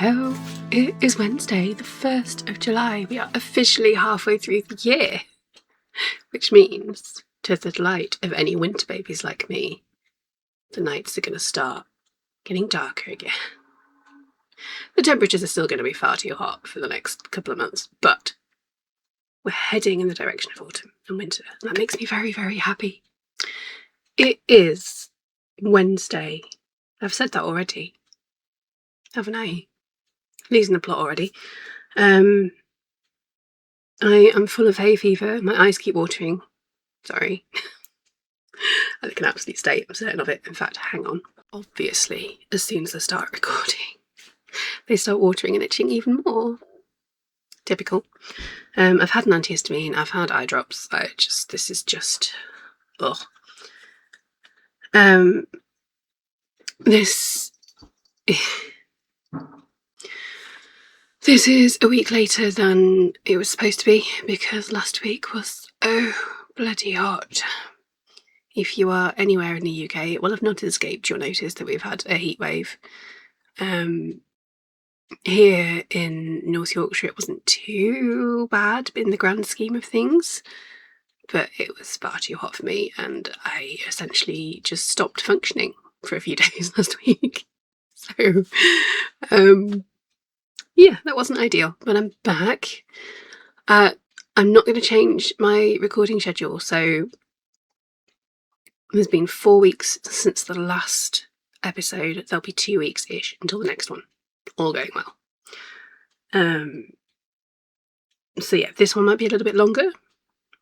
Hello, it is Wednesday, the 1st of July. We are officially halfway through the year, which means, to the delight of any winter babies like me, the nights are going to start getting darker again. The temperatures are still going to be far too hot for the next couple of months, but we're heading in the direction of autumn and winter, and that makes me very, very happy. It is Wednesday. I've said that already, haven't I? Losing the plot already. I am full of hay fever. My eyes keep watering. Sorry. I look an absolute state, I'm certain of it. In fact, hang on. Obviously, as soon as I start recording, they start watering and itching even more. Typical. I've had an antihistamine, I've had eye drops. This is just, ugh. This is a week later than it was supposed to be, because last week was oh bloody hot. If you are anywhere in the UK, it will have not escaped your notice that we've had a heatwave. Here in North Yorkshire it wasn't too bad in the grand scheme of things, but it was far too hot for me, and I essentially just stopped functioning for a few days last week. So yeah, that wasn't ideal, but I'm back. I'm not going to change my recording schedule, so there's been 4 weeks since the last episode. There'll be 2 weeks-ish until the next one, all going well. So yeah, this one might be a little bit longer.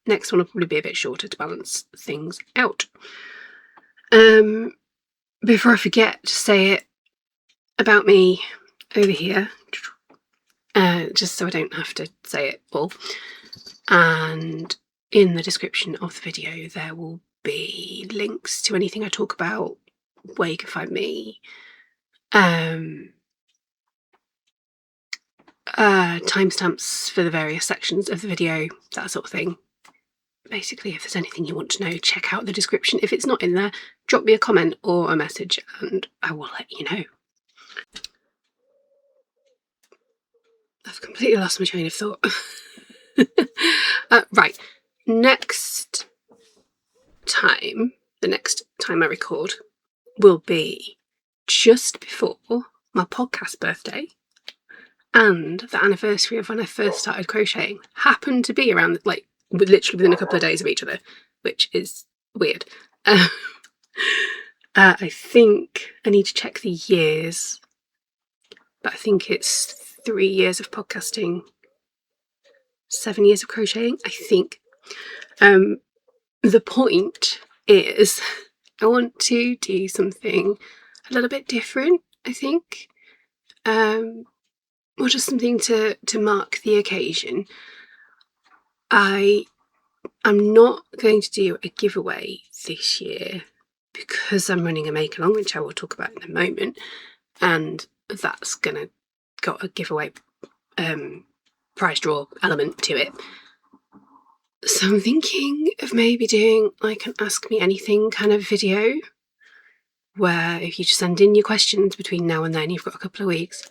Next one will probably be a bit shorter to balance things out. Before I forget to say it about me over here, just so I don't have to say it all, and in the description of the video there will be links to anything I talk about, where you can find me, timestamps for the various sections of the video, that sort of thing. Basically, if there's anything you want to know, check out the description. If it's not in there, drop me a comment or a message and I will let you know. I've completely lost my train of thought. Right, the next time I record will be just before my podcast birthday, and the anniversary of when I first started crocheting happened to be around, like, literally within a couple of days of each other, which is weird. I think I need to check the years, but I think it's 3 years of podcasting, 7 years of crocheting, I think. The point is, I want to do something a little bit different, I think, or just something to mark the occasion. I'm not going to do a giveaway this year because I'm running a make along, which I will talk about in a moment, and that's gonna got a giveaway prize draw element to it. So I'm thinking of maybe doing like an Ask Me Anything kind of video, where if you just send in your questions between now and then, you've got a couple of weeks,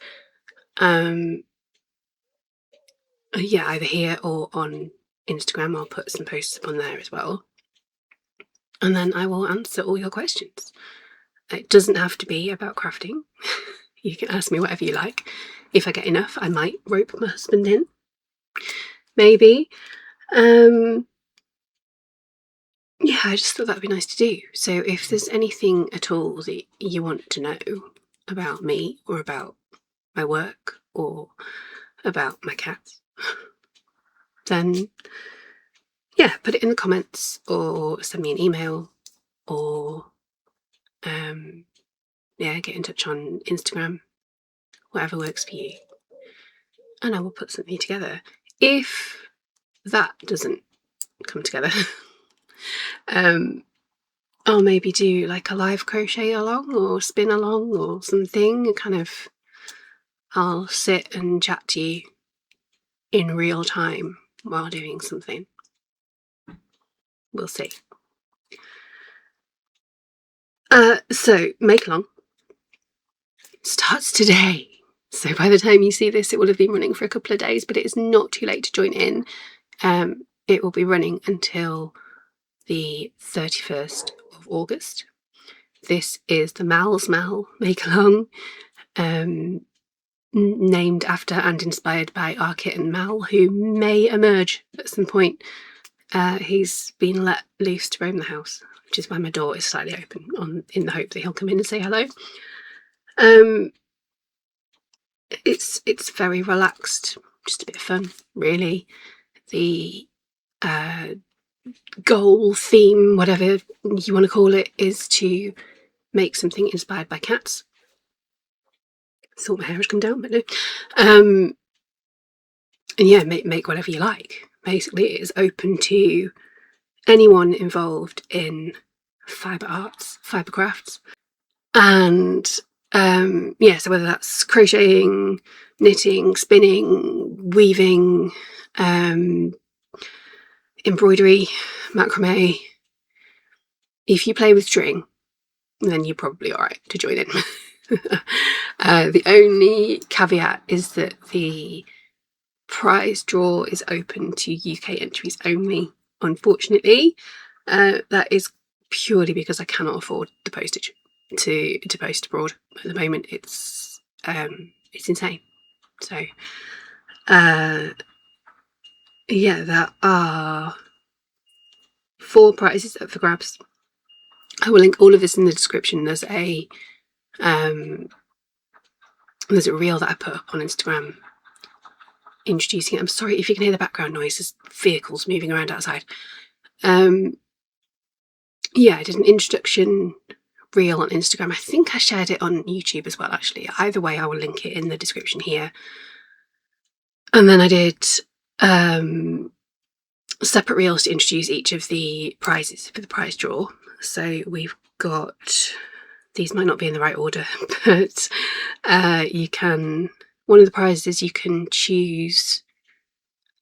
yeah, either here or on Instagram. I'll put some posts up on there as well, and then I will answer all your questions. It doesn't have to be about crafting. You can ask me whatever you like. If I get enough, I might rope my husband in, maybe. Yeah, I just thought that'd be nice to do. So if there's anything at all that you want to know about me, or about my work, or about my cats, then yeah, put it in the comments, or send me an email, or yeah, get in touch on Instagram, whatever works for you, and I will put something together. If that doesn't come together, I'll maybe do like a live crochet along or spin along or something, kind of I'll sit and chat to you in real time while doing something. We'll see. So make along starts today. So by the time you see this, it will have been running for a couple of days, but it is not too late to join in. It will be running until the 31st of August. This is the Mal's Mal make along, named after and inspired by our kitten Mal, who may emerge at some point. He's been let loose to roam the house, which is why my door is slightly open, in the hope that he'll come in and say hello. It's very relaxed, just a bit of fun, really. The goal, theme, whatever you want to call it, is to make something inspired by cats. Thought my hair had come down, but no. And yeah, make whatever you like. Basically, it is open to anyone involved in fibre arts, fibre crafts, and yeah, so whether that's crocheting, knitting, spinning, weaving, embroidery, macrame. If you play with string, then you're probably alright to join in. The only caveat is that the prize draw is open to UK entries only, unfortunately. That is purely because I cannot afford the postage to post abroad at the moment. It's insane. So yeah, there are 4 prizes up for grabs. I will link all of this in the description. There's a reel that I put up on Instagram introducing it. I'm sorry if you can hear the background noise, there's vehicles moving around outside. Yeah, I did an introduction reel on Instagram. I think I shared it on YouTube as well, actually. Either way, I will link it in the description here. And then I did separate reels to introduce each of the prizes for the prize draw. So we've got, these might not be in the right order, but you can, one of the prizes, you can choose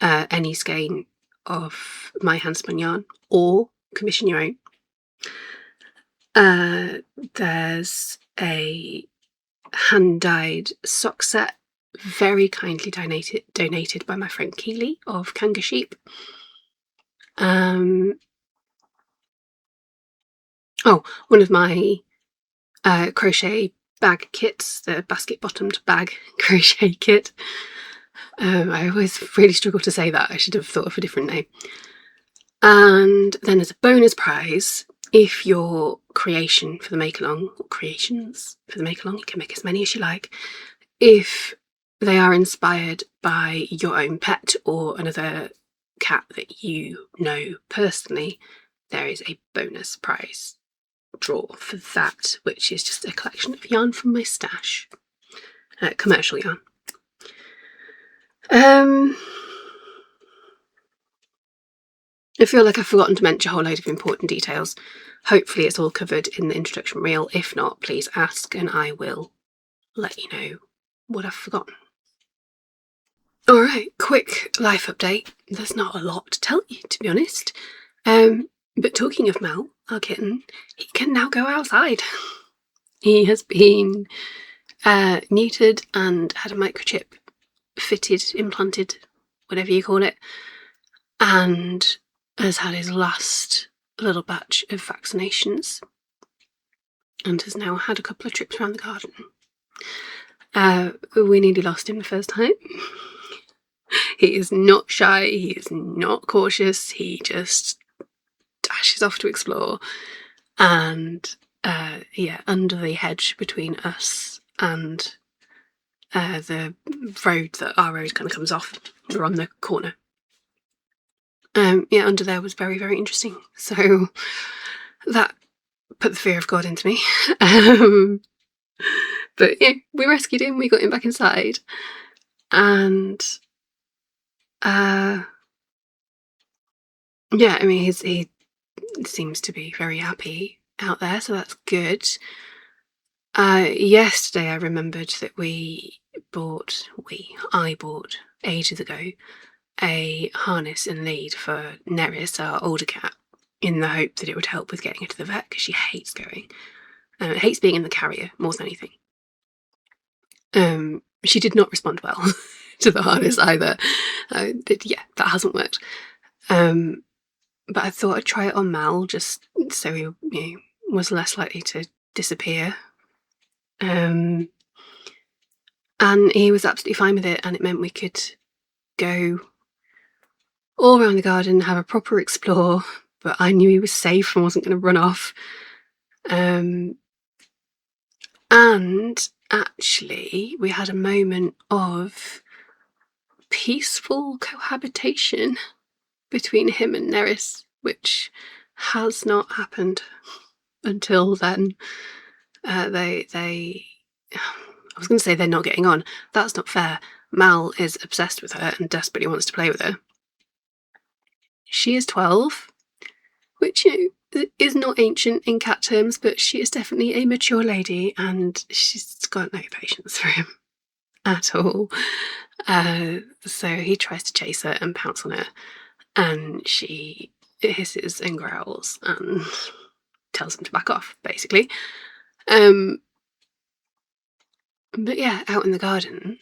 any skein of my handspun yarn or commission your own. There's a hand-dyed sock set, very kindly donated by my friend Keely of Kanga Sheep. Oh, one of my crochet bag kits, the basket-bottomed bag crochet kit. I always really struggle to say that. I should have thought of a different name. And then there's a bonus prize. If your creation for the make-along, or creations for the make-along, you can make as many as you like, if they are inspired by your own pet or another cat that you know personally, there is a bonus prize draw for that, which is just a collection of yarn from my stash, commercial yarn. I feel like I've forgotten to mention a whole load of important details. Hopefully it's all covered in the introduction reel. If not, please ask and I will let you know what I've forgotten. Alright, quick life update. There's not a lot to tell you, to be honest. But talking of Mal, our kitten, he can now go outside. He has been neutered and had a microchip fitted, implanted, whatever you call it, and has had his last little batch of vaccinations and has now had a couple of trips around the garden. We nearly lost him the first time. He is not shy, he is not cautious, he just dashes off to explore. And yeah, under the hedge between us and the road that our road kind of comes off, we're on the corner. Yeah, under there was very, very interesting. So that put the fear of God into me. But yeah, we rescued him, we got him back inside, and yeah, I mean, he seems to be very happy. out there, so that's good. Yesterday I remembered that I bought ages ago a harness and lead for Neris, our older cat, in the hope that it would help with getting her to the vet, because she hates going. Hates being in the carrier more than anything. She did not respond well to the harness either. Yeah, that hasn't worked. But I thought I'd try it on Mal, just so he was less likely to disappear. And he was absolutely fine with it, and it meant we could go all around the garden, have a proper explore, but I knew he was safe and wasn't going to run off. And actually, we had a moment of peaceful cohabitation between him and Neris, which has not happened until then. I was going to say they're not getting on. That's not fair. Mal is obsessed with her and desperately wants to play with her. She is 12, which is not ancient in cat terms, but she is definitely a mature lady, and she's got no patience for him at all. So he tries to chase her and pounce on her, and she hisses and growls and tells him to back off, basically. But yeah, out in the garden,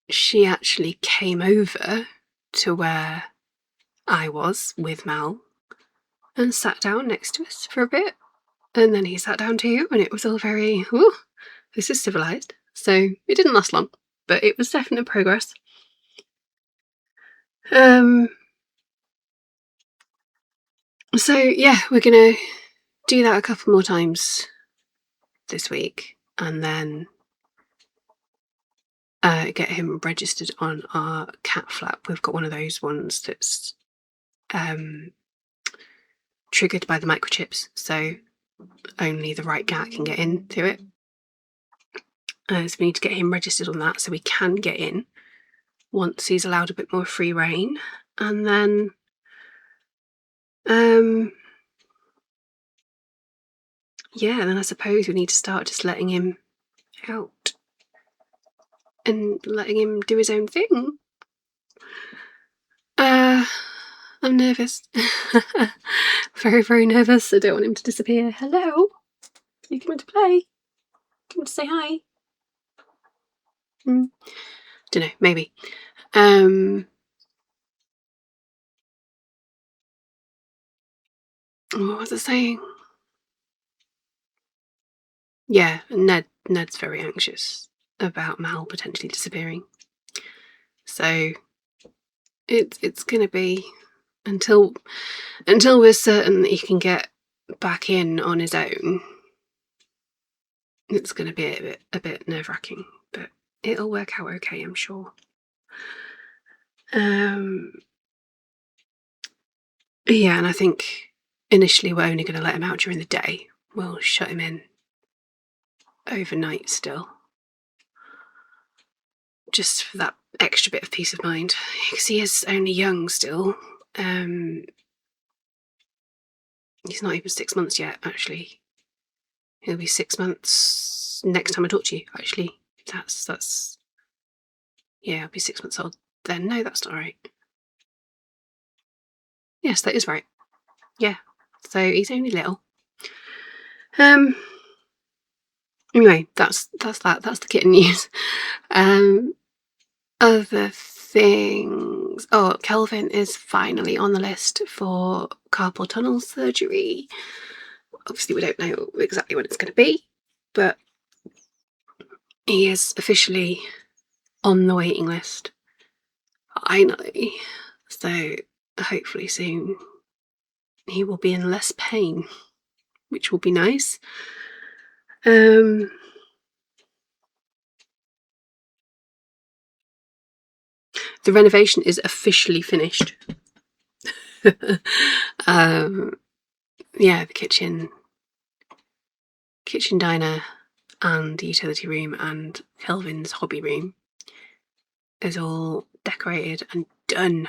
she actually came over to where I was with Mal and sat down next to us for a bit, and then he sat down too, and it was all very, oh, this is civilised. So it didn't last long, but it was definite progress. So yeah, we're gonna do that a couple more times this week, and then get him registered on our cat flap. We've got one of those ones that's triggered by the microchips, so only the right cat can get into it. So we need to get him registered on that so we can get in once he's allowed a bit more free rein. And then yeah, then I suppose we need to start just letting him out and letting him do his own thing. I'm nervous. Very, very nervous. I don't want him to disappear. Hello? You coming to play? Coming to say hi? Don't know, maybe. What was I saying? Yeah, Ned's very anxious about Mal potentially disappearing. So it's gonna be until we're certain that he can get back in on his own. It's gonna be a bit nerve-wracking, but it'll work out okay, I'm sure. Yeah, and I think initially we're only going to let him out during the day. We'll shut him in overnight still, just for that extra bit of peace of mind, because he is only young still. He's not even 6 months yet, actually. He'll be 6 months next time I talk to you, actually. That's yeah, I'll be 6 months old then. No, that's not right. Yes, that is right. Yeah, so he's only little. Anyway, that's that. That's the kitten news. Other things. Oh, Kelvin is finally on the list for carpal tunnel surgery. Obviously, we don't know exactly when it's going to be, but he is officially on the waiting list. Finally. So hopefully soon he will be in less pain, which will be nice. The renovation is officially finished. Yeah, the kitchen, diner, and the utility room, and Kelvin's hobby room is all decorated and done.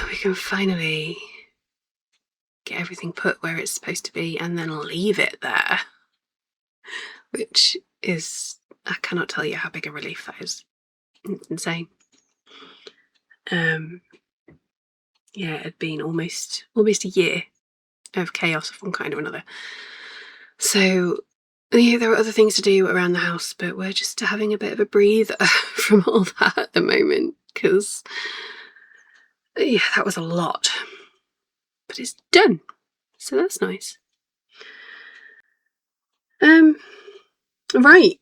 We can finally get everything put where it's supposed to be, and then leave it there, which is, I cannot tell you how big a relief that is. It's insane. Yeah, it had been almost a year of chaos of one kind or another. So yeah, there are other things to do around the house, but we're just having a bit of a breather from all that at the moment, because yeah, that was a lot. But it's done, so that's nice. Right,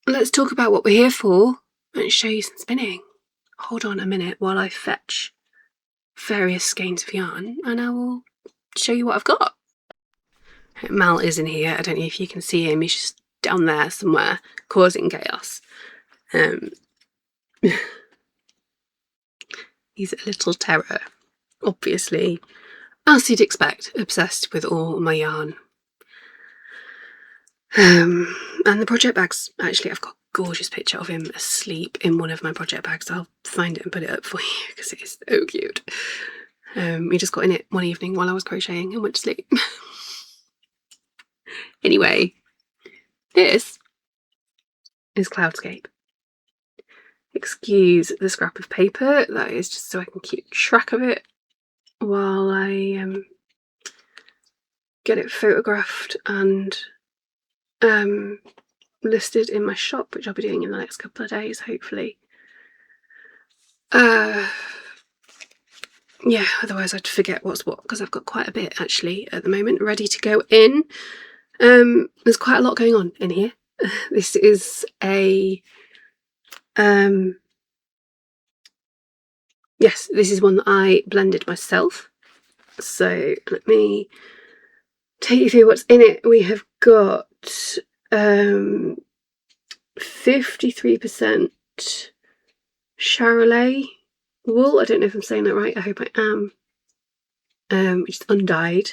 let's talk about what we're here for and show you some spinning. Hold on a minute while I fetch various skeins of yarn, and I will show you what I've got. Mal is in here. I don't know if you can see him. He's just down there somewhere causing chaos. He's a little terror, obviously, as you'd expect, obsessed with all my yarn. And the project bags, actually, I've got a gorgeous picture of him asleep in one of my project bags. I'll find it and put it up for you because it is so cute. He just got in it one evening while I was crocheting and went to sleep. Anyway, this is Cloudscape. Excuse the scrap of paper, that is just so I can keep track of it while I get it photographed and listed in my shop, which I'll be doing in the next couple of days, hopefully. Yeah, otherwise I'd forget what's what, because I've got quite a bit actually at the moment ready to go in. There's quite a lot going on in here. This is a yes, this is one that I blended myself, so let me take you through what's in it. We have got 53% Charolais wool. I don't know if I'm saying that right. I hope I am. Which is undyed.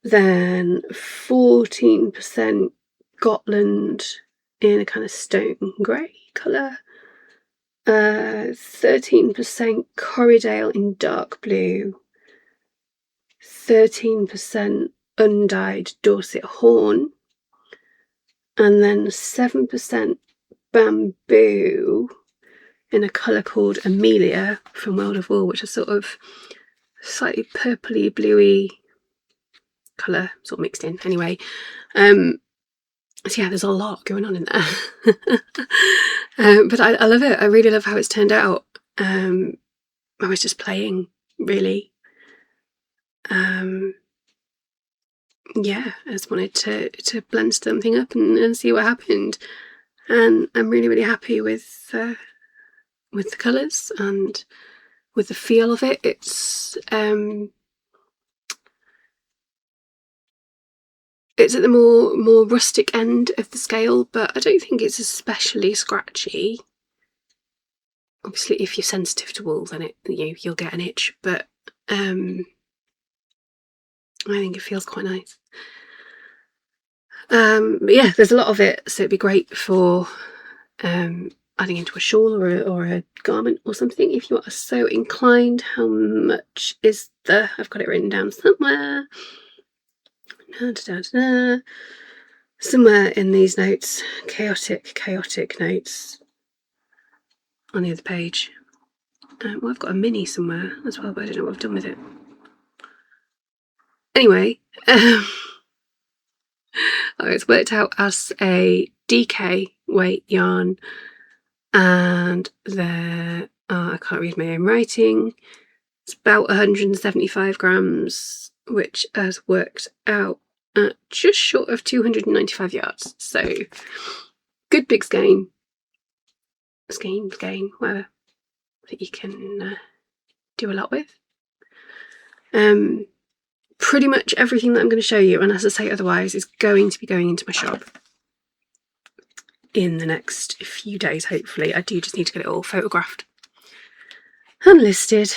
Then 14% Gotland in a kind of stone grey colour. 13% Corriedale in dark blue. 13% undyed Dorset horn. And then 7% bamboo in a colour called Amelia from World of Wool, which is sort of slightly purpley bluey colour, sort of mixed in. Anyway, so yeah, there's a lot going on in there. But I love it. I really love how it's turned out. I was just playing, really. Yeah, I just wanted to blend something up and see what happened, and I'm really happy with the colours and with the feel of it. It's at the more rustic end of the scale, but I don't think it's especially scratchy. Obviously, if you're sensitive to wool, then you'll get an itch, but I think it feels quite nice. But yeah, there's a lot of it, so it'd be great for adding into a shawl or a garment or something if you are so inclined. How much is I've got it written down somewhere. Somewhere in these notes, chaotic notes on the other page. Well, I've got a mini somewhere as well, but I don't know what I've done with it. Anyway, it's worked out as a DK weight yarn, and there I can't read my own writing. It's about 175 grams, which has worked out at just short of 295 yards. So good big skein, whatever, that you can do a lot with. Pretty much everything that I'm going to show you, unless I say otherwise, is going to be going into my shop in the next few days, hopefully. I do just need to get it all photographed and listed.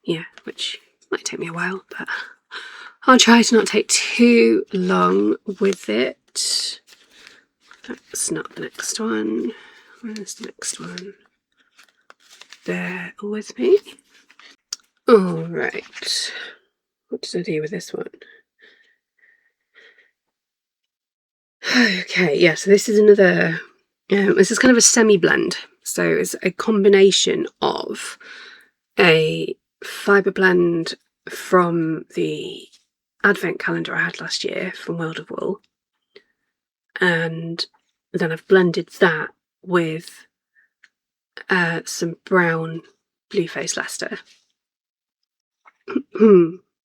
Yeah, which might take me a while, but I'll try to not take too long with it. That's not the next one. Where's the next one? Bear with me. All right, what did I do with this one? Okay, yeah, so this is another, this is kind of a semi-blend. So it's a combination of a fibre blend from the advent calendar I had last year from World of Wool, and then I've blended that with some brown Blueface Leicester,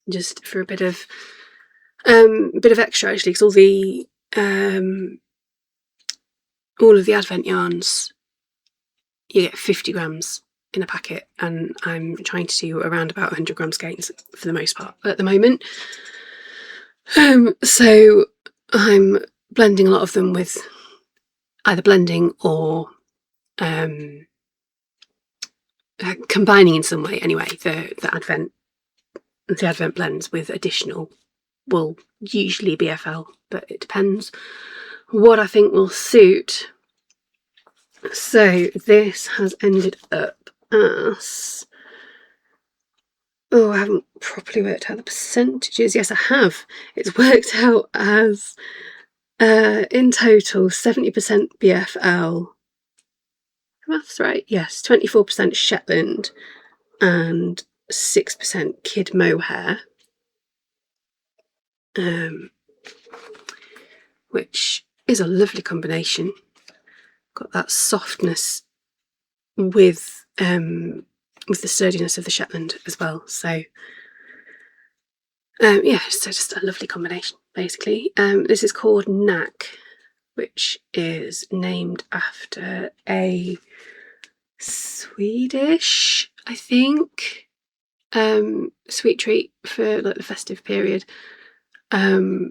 just for a bit of extra, actually, because all of the advent yarns, you get 50 grams in a packet, and I'm trying to do around about 100 gram skeins for the most part at the moment. So I'm blending a lot of them with either blending or combining in some way. Anyway, the advent blends with additional wool, usually BFL, but it depends what I think will suit. So this has ended up as, oh, I haven't properly worked out the percentages. Yes, I have. It's worked out as in total 70% BFL. That's right, yes, 24% Shetland and 6% kid mohair, which is a lovely combination. Got that softness with the sturdiness of the Shetland as well. So yeah, so just a lovely combination, basically. This is called Knack, which is named after a Swedish, I think, sweet treat for like the festive period. I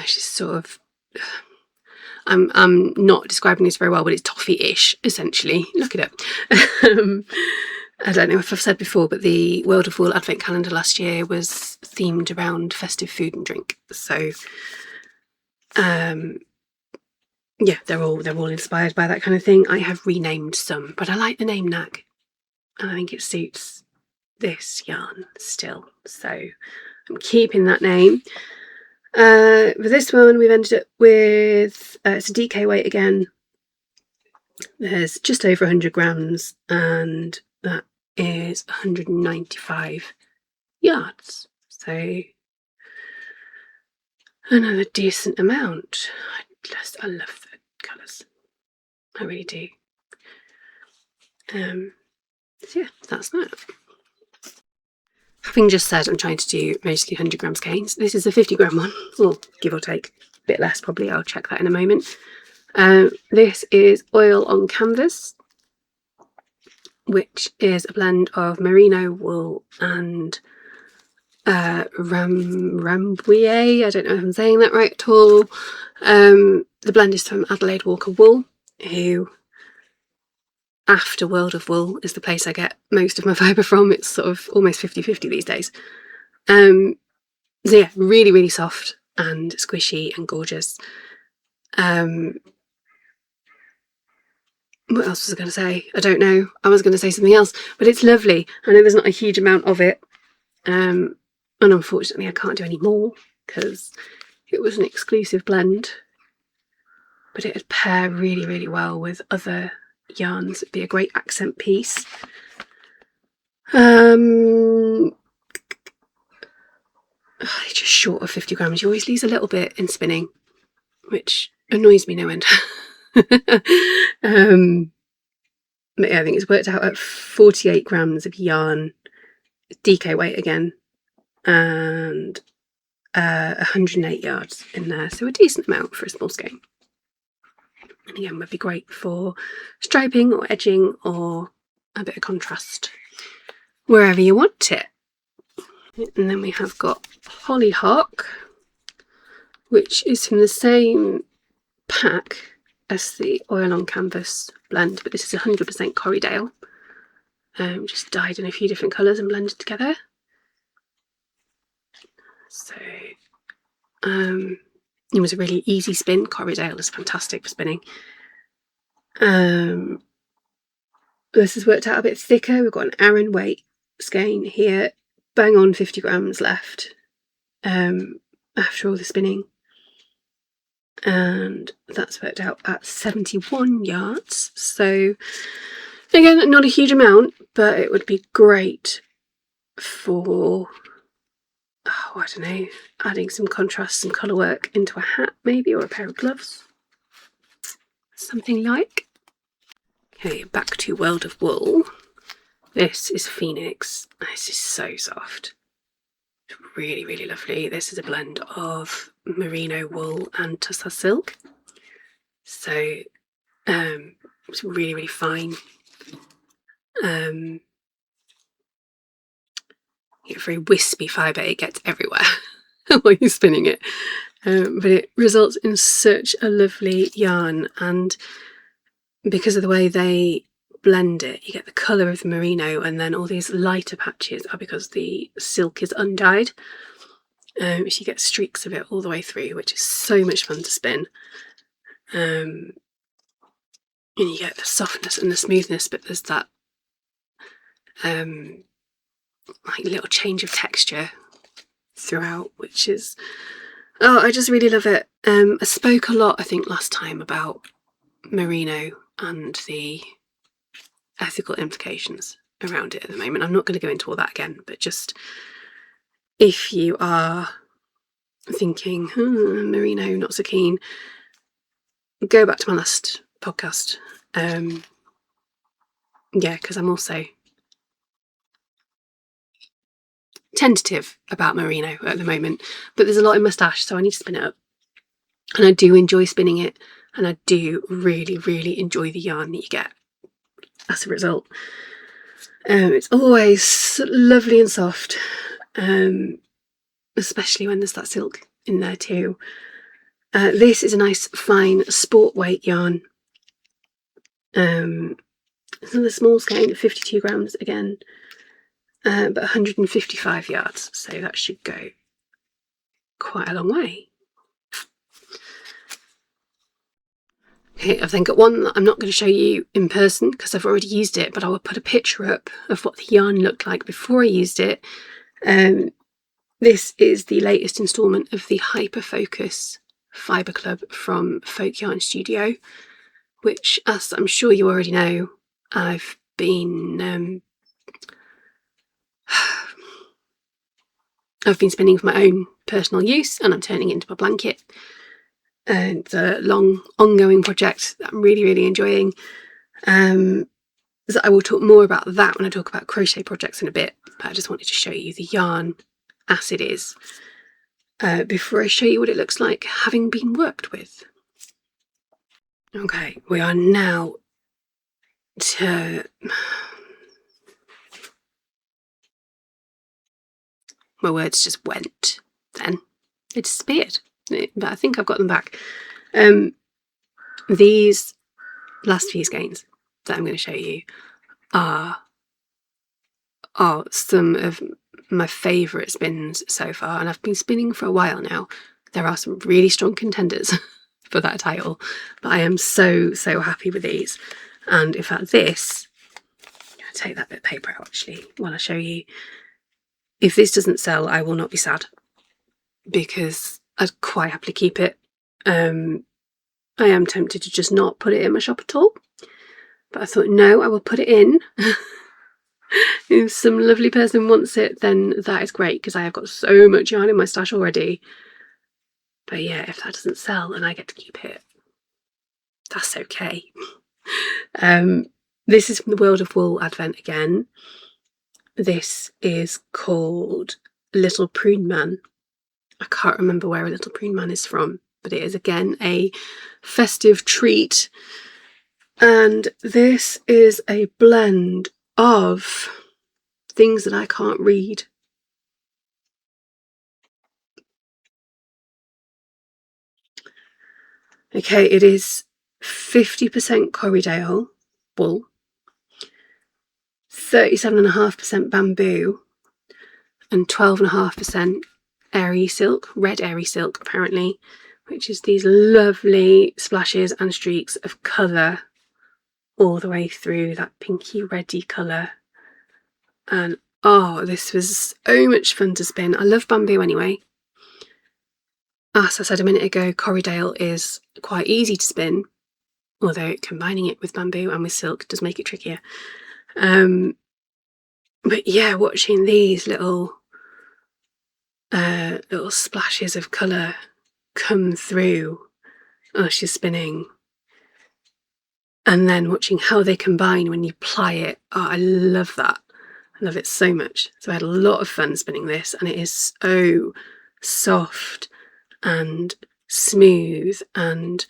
just sort of, I'm not describing this very well, but it's toffee-ish, essentially. Look it up. I don't know if I've said before, but the World of Wool Advent Calendar last year was themed around festive food and drink. So, yeah, they're all inspired by that kind of thing. I have renamed some, but I like the name Knack, and I think it suits this yarn still. So I'm keeping that name. For this one, we've ended up with, it's a DK weight again. There's just over 100 grams, and that is 195 yards. So another decent amount. I love the colours. I really do. So yeah, that's that. Having just said I'm trying to do mostly 100 gram skeins, this is a 50 gram one, or give or take, a bit less probably, I'll check that in a moment. This is oil on canvas, which is a blend of merino wool and Rambouillet. I don't know if I'm saying that right at all. The blend is from Adelaide Walker Wool, who, after World of Wool, is the place I get most of my fibre from. It's sort of almost 50-50 these days. So yeah, really, really soft and squishy and gorgeous. What else was I going to say? I don't know. I was going to say something else, but it's lovely. I know there's not a huge amount of it. And unfortunately I can't do any more because it was an exclusive blend. But it'd pair really, really well with other yarns. It'd be a great accent piece. It's just short of 50 grams. You always lose a little bit in spinning, which annoys me no end. But yeah, I think it's worked out at 48 grams of yarn, DK weight again, and 108 yards in there. So a decent amount for a small skein. And again, would be great for striping or edging or a bit of contrast wherever you want it. And then we have got Hollyhock, which is from the same pack as the oil on canvas blend, but this is 100% Corriedale. Just dyed in a few different colours and blended together. So it was a really easy spin. Corriedale is fantastic for spinning. This has worked out a bit thicker. We've got an Aran weight skein here, bang on 50 grams left after all the spinning. And that's worked out at 71 yards. So again, not a huge amount, but it would be great for, oh, I don't know, adding some contrast, some colour work into a hat maybe, or a pair of gloves. Something like. Okay, back to World of Wool. This is Phoenix. This is so soft. It's really, really lovely. This is a blend of merino wool and tussar silk. So it's really, really fine. It's very wispy fibre. It gets everywhere while you're spinning it. But it results in such a lovely yarn, and because of the way they blend it, you get the colour of the merino, and then all these lighter patches are because the silk is undyed. So you get streaks of it all the way through, which is so much fun to spin. And you get the softness and the smoothness, but there's that like little change of texture throughout, which is, oh, I just really love it. I spoke a lot, I think, last time about merino and the ethical implications around it at the moment. I'm not going to go into all that again, but just if you are thinking, merino, not so keen, go back to my last podcast. Yeah, because I'm also tentative about merino at the moment, but there's a lot in my stash, so I need to spin it up. And I do enjoy spinning it, and I do really, really enjoy the yarn that you get as a result. It's always lovely and soft, especially when there's that silk in there too. This is a nice fine sport weight yarn. It's another small skein, 52 grams again, but 155 yards, so that should go quite a long way. Okay, I've then got one that I'm not going to show you in person because I've already used it, but I will put a picture up of what the yarn looked like before I used it. This is the latest instalment of the Hyper Focus Fibre Club from Folk Yarn Studio, which, as I'm sure you already know, I've been spinning for my own personal use, and I'm turning it into a blanket. And it's a long ongoing project that I'm really, really enjoying. So I will talk more about that when I talk about crochet projects in a bit, but I just wanted to show you the yarn as it is before I show you what it looks like having been worked with. Okay, we are now to... My words just went then. It disappeared. But I think I've got them back. These last few skeins that I'm going to show you are some of my favourite spins so far, and I've been spinning for a while now. There are some really strong contenders for that title, but I am so happy with these. And in fact, this, I'm going to take that bit of paper out actually while I show you. If this doesn't sell, I will not be sad, because I'd quite happily keep it. I am tempted to just not put it in my shop at all, but I thought, no, I will put it in. If some lovely person wants it, then that is great, because I have got so much yarn in my stash already. But yeah, if that doesn't sell and I get to keep it, that's okay. This is from the World of Wool Advent again. This is called Little Prune Man. I can't remember where a Little Prune Man is from, but it is again a festive treat. And this is a blend of things that I can't read. Okay, it is 50% Corriedale wool, 37.5% bamboo, and 12.5% airy silk, red airy silk apparently, which is these lovely splashes and streaks of colour all the way through, that pinky reddy colour. And oh, this was so much fun to spin. I love bamboo anyway. As I said a minute ago, Corriedale is quite easy to spin, although combining it with bamboo and with silk does make it trickier. But yeah, watching these little splashes of colour come through as she's spinning, and then watching how they combine when you ply it. Oh, I love that. I love it so much. So I had a lot of fun spinning this, and it is so soft and smooth, and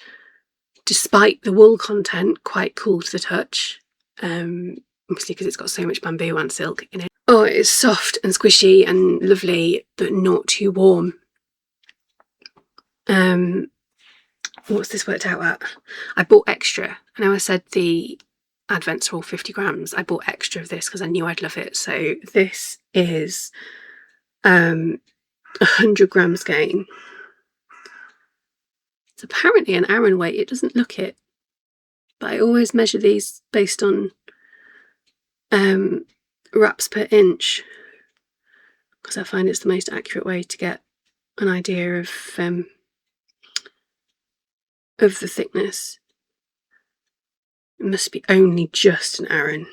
despite the wool content, quite cool to the touch. Obviously because it's got so much bamboo and silk in it. Oh, it's soft and squishy and lovely, but not too warm. What's this worked out at? I bought extra. I know I said the advents are all 50 grams. I bought extra of this because I knew I'd love it. So this is 100 grams skein. It's apparently an Aran weight. It doesn't look it, but I always measure these based on wraps per inch, because I find it's the most accurate way to get an idea of the thickness. It must be only just an Aran.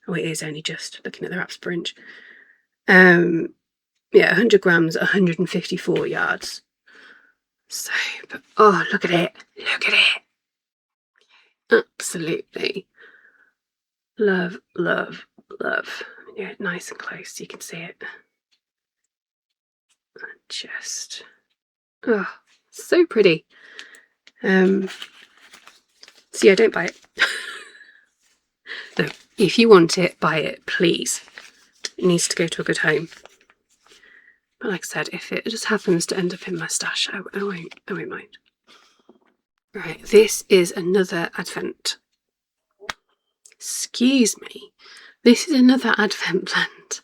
Oh, it is only just, looking at the wraps per inch. Yeah, 100 grams, 154 yards. So, but oh, look at it. Look at it. Absolutely. Love, love, love. Yeah, nice and close so you can see it. Just, oh, so pretty. So yeah, don't buy it. No, if you want it, buy it, please. It needs to go to a good home. But like I said, if it just happens to end up in my stash, I won't mind. Right, this is another advent. Excuse me. This is another advent blend.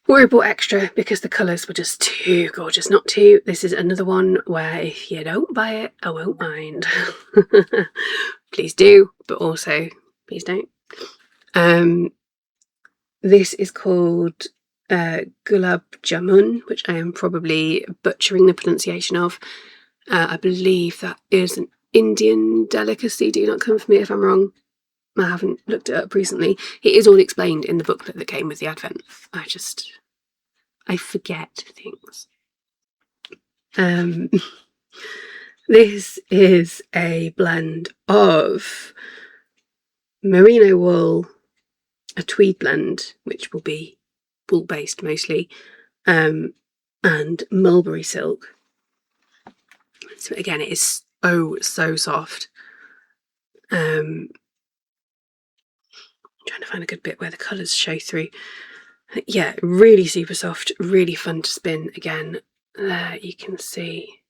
I bought extra because the colours were just too gorgeous not to. This is another one where if you don't buy it, I won't mind. Please do, but also please don't. This is called Gulab Jamun, which I am probably butchering the pronunciation of. I believe that is an Indian delicacy. Do not come for me if I'm wrong. I haven't looked it up recently. It is all explained in the booklet that came with the advent. I forget things. This is a blend of merino wool, a tweed blend, which will be wool based mostly, and mulberry silk. So again, it is so soft. I'm trying to find a good bit where the colours show through. Yeah, really super soft, really fun to spin. Again, there you can see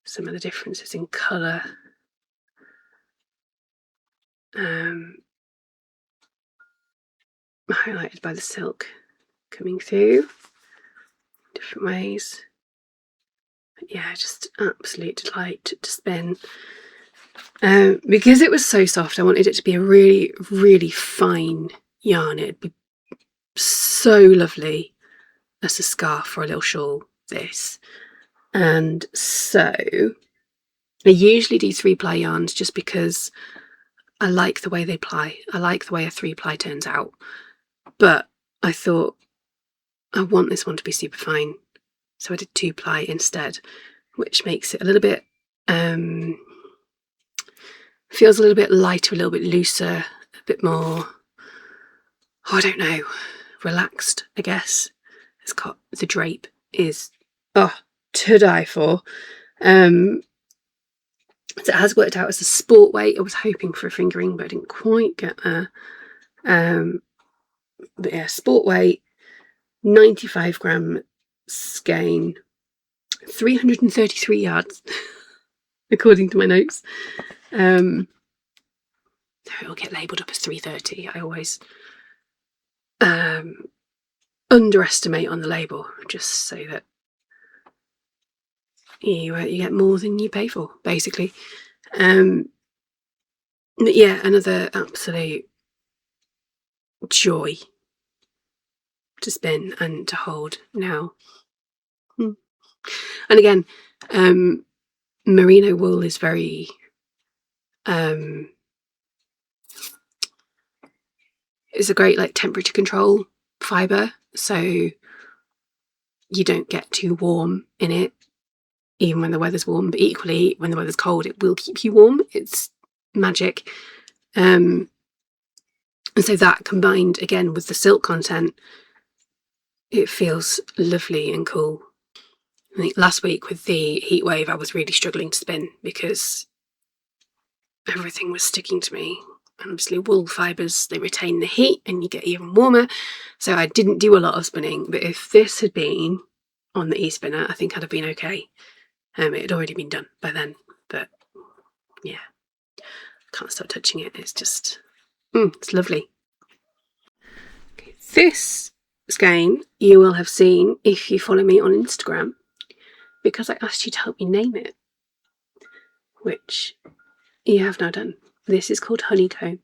some of the differences in colour. Highlighted by the silk coming through different ways. But yeah, just absolute delight to spin. Because it was so soft, I wanted it to be a really, really fine yarn. It'd be so lovely as a scarf or a little shawl, this. And so I usually do 3-ply yarns just because I like the way they ply. I like the way a 3-ply turns out. But I thought I want this one to be super fine, so I did 2-ply instead, which makes it a little bit feels a little bit lighter, a little bit looser, a bit more, oh, I don't know, relaxed, I guess. It's got, the drape is, oh, to die for. So it has worked out as a sport weight. I was hoping for a fingering, but I didn't quite get there. But yeah, sport weight, 95 gram skein, 333 yards, according to my notes. So it'll get labelled up as 330. I always underestimate on the label, just so that you get more than you pay for, basically. yeah, another absolute joy to spin and to hold now. And again, merino wool is very it's a great like temperature control fibre, so you don't get too warm in it even when the weather's warm, but equally when the weather's cold it will keep you warm. It's magic. And so that combined again with the silk content, it feels lovely and cool. I think last week with the Heatwave I was really struggling to spin because everything was sticking to me. And obviously wool fibres, they retain the heat and you get even warmer, so I didn't do a lot of spinning. But if this had been on the e-spinner, I think I'd have been okay. It had already been done by then, but yeah, can't stop touching it. It's just it's lovely. Okay, this skein you will have seen if you follow me on Instagram, because I asked you to help me name it, which you have now done. This is called Honeycomb.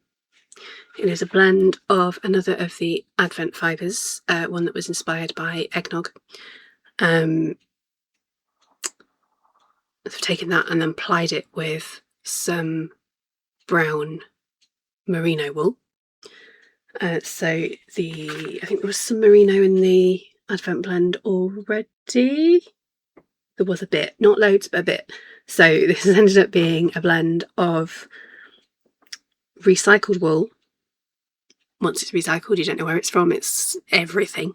It is a blend of another of the Advent fibres, one that was inspired by eggnog. I've taken that and then plied it with some brown merino wool. So I think there was some merino in the Advent blend already. There was a bit, not loads, but a bit. So this has ended up being a blend of recycled wool. Once it's recycled, you don't know where it's from, it's everything.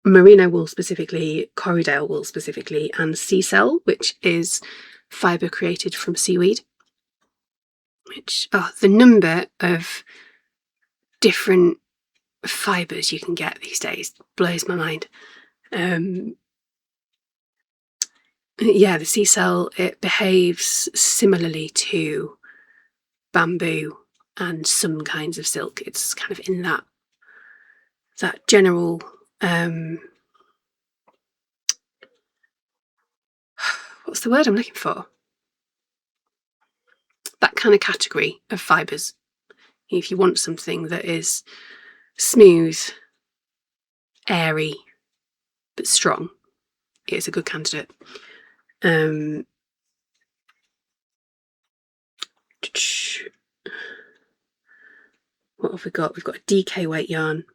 Merino wool specifically, Corriedale wool specifically, and sea cell, which is fibre created from seaweed. Which, the number of different fibres you can get these days blows my mind. Yeah, the sea cell, it behaves similarly to bamboo and some kinds of silk. It's kind of in that general what's the word I'm looking for? That kind of category of fibres. If you want something that is smooth, airy, but strong, it's a good candidate. What have we got? We've got a DK weight yarn,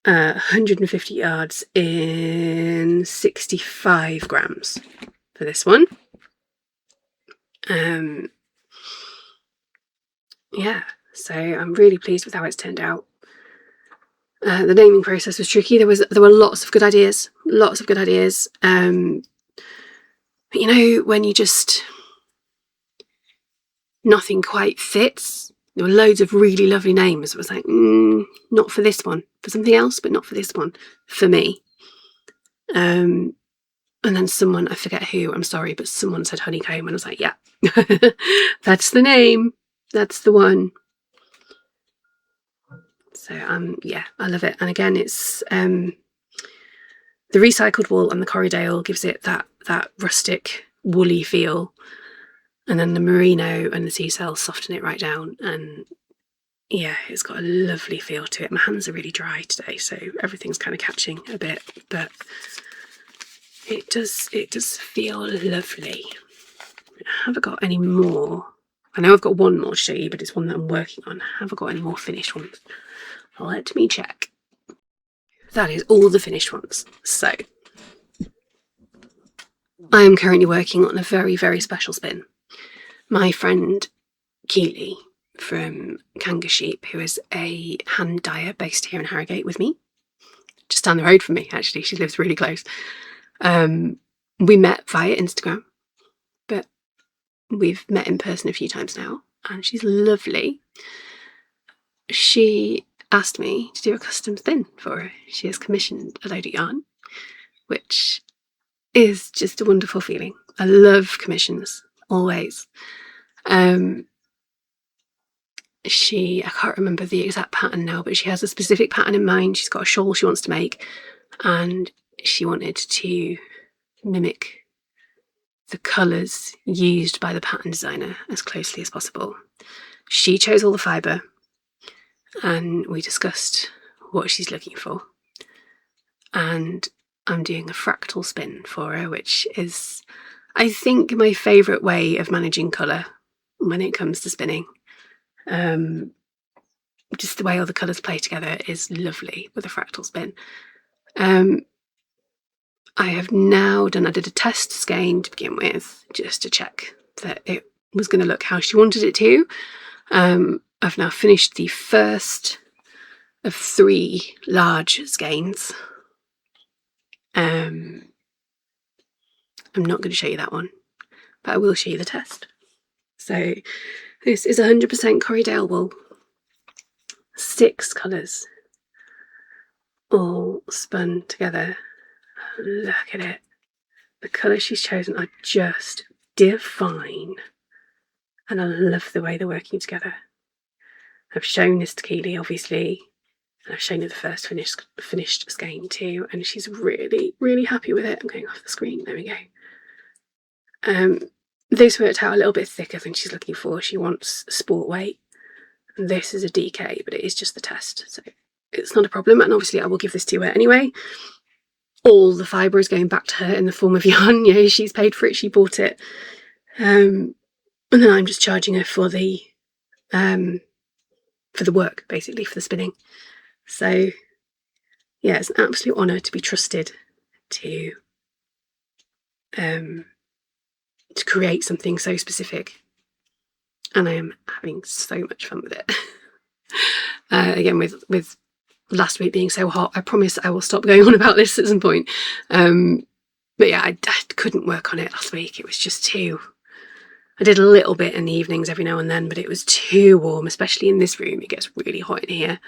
150 yards in 65 grams for this one. Yeah, so I'm really pleased with how it's turned out. The naming process was tricky. There were lots of good ideas. But you know, when you just nothing quite fits. There were loads of really lovely names. It was like, not for this one, for something else, but not for this one, for me. And then someone, I forget who, I'm sorry, but someone said Honeycomb, and I was like, yeah, that's the name, that's the one. So yeah, I love it. And again, it's the recycled wool and the Corriedale gives it that rustic woolly feel, and then the merino and the sea cell soften it right down, and yeah, it's got a lovely feel to it. My hands are really dry today, so everything's kind of catching a bit, but it does feel lovely. Have I got any more? I know I've got one more to show you, but it's one that I'm working on. Have I got any more finished ones? Let me check. That is all the finished ones. So I am currently working on a very, very special spin. My friend Keely from Kanga Sheep, who is a hand dyer based here in Harrogate with me, just down the road from me actually, she lives really close. We met via Instagram, but we've met in person a few times now, and she's lovely. She asked me to do a custom spin for her. She has commissioned a load of yarn, which is just a wonderful feeling. I love commissions, always. I can't remember the exact pattern now, but she has a specific pattern in mind. She's got a shawl she wants to make, and she wanted to mimic the colours used by the pattern designer as closely as possible. She chose all the fibre and we discussed what she's looking for. And I'm doing a fractal spin for her, which is, I think, my favourite way of managing colour when it comes to spinning. Just the way all the colours play together is lovely with a fractal spin. I have now I did a test skein to begin with, just to check that it was going to look how she wanted it to. I've now finished the first of 3 large skeins. I'm not going to show you that one, but I will show you the test. So this is 100% Corriedale wool, 6 colours, all spun together. Look at it. The colours she's chosen are just divine, and I love the way they're working together. I've shown this to Keely, obviously, and I've shown her the first finished skein too, and she's really, really happy with it. I'm going off the screen. There we go. This worked out a little bit thicker than she's looking for. She wants sport weight. This is a DK, but it is just the test, so it's not a problem. And obviously I will give this to her anyway. All the fibre is going back to her in the form of yarn. You know, she's paid for it, she bought it. And then I'm just charging her for the work, basically, for the spinning. So yeah, it's an absolute honour to be trusted to create something so specific, and I am having so much fun with it. Again, with last week being so hot, I promise I will stop going on about this at some point. But yeah, I couldn't work on it last week. It was just too... I did a little bit in the evenings every now and then, but it was too warm, especially in this room. It gets really hot in here.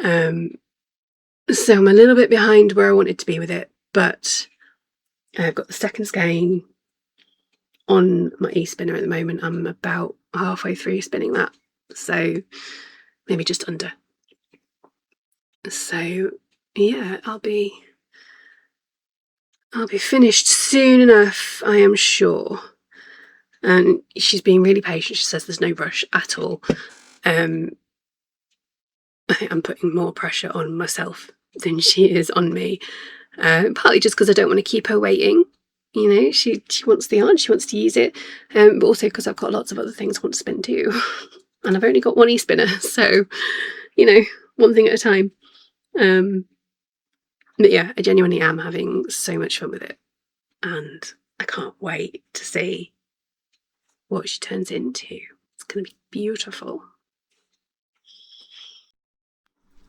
So I'm a little bit behind where I wanted to be with it, but I've got the second skein on my e-spinner at the moment. I'm about halfway through spinning that, so maybe just under. So yeah, I'll be finished soon enough, I am sure. And she's being really patient. She says there's no rush at all. I think I'm putting more pressure on myself than she is on me, partly just because I don't want to keep her waiting. You know, she wants the yarn, she wants to use it, but also because I've got lots of other things I want to spin too. And I've only got one e-spinner, so, you know, one thing at a time. But yeah, I genuinely am having so much fun with it, and I can't wait to see what she turns into. It's going to be beautiful.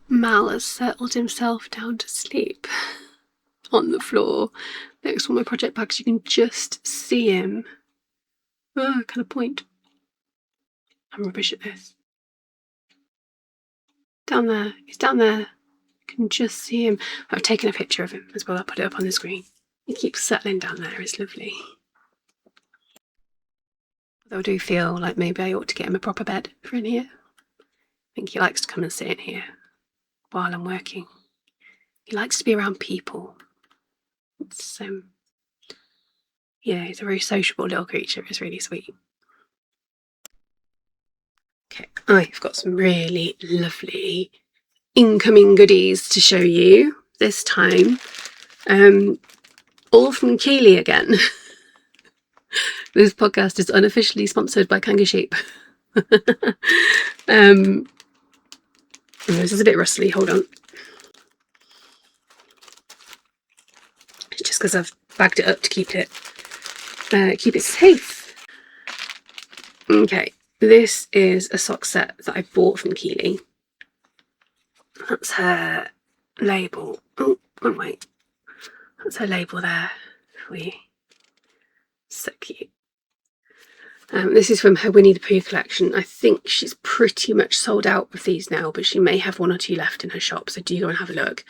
Mal has settled himself down to sleep on the floor next to all my project bags. You can just see him. Oh, kind of point. I'm rubbish at this. Down there. He's down there. You can just see him. I've taken a picture of him as well. I'll put it up on the screen. He keeps settling down there. It's lovely. Although I do feel like maybe I ought to get him a proper bed for in here. I think he likes to come and sit in here while I'm working. He likes to be around people. It's yeah, he's a very sociable little creature. It's really sweet. Okay, I've got some really lovely incoming goodies to show you this time. All from Keely again. This podcast is unofficially sponsored by Kanga Sheep. This is a bit rustly, hold on. It's just because I've bagged it up to keep it safe. Okay, this is a sock set that I bought from Keely. That's her label. Oh, wait. That's her label there for you. So cute. This is from her Winnie the Pooh collection. I think she's pretty much sold out of these now, but she may have 1 or 2 left in her shop, so do go and have a look.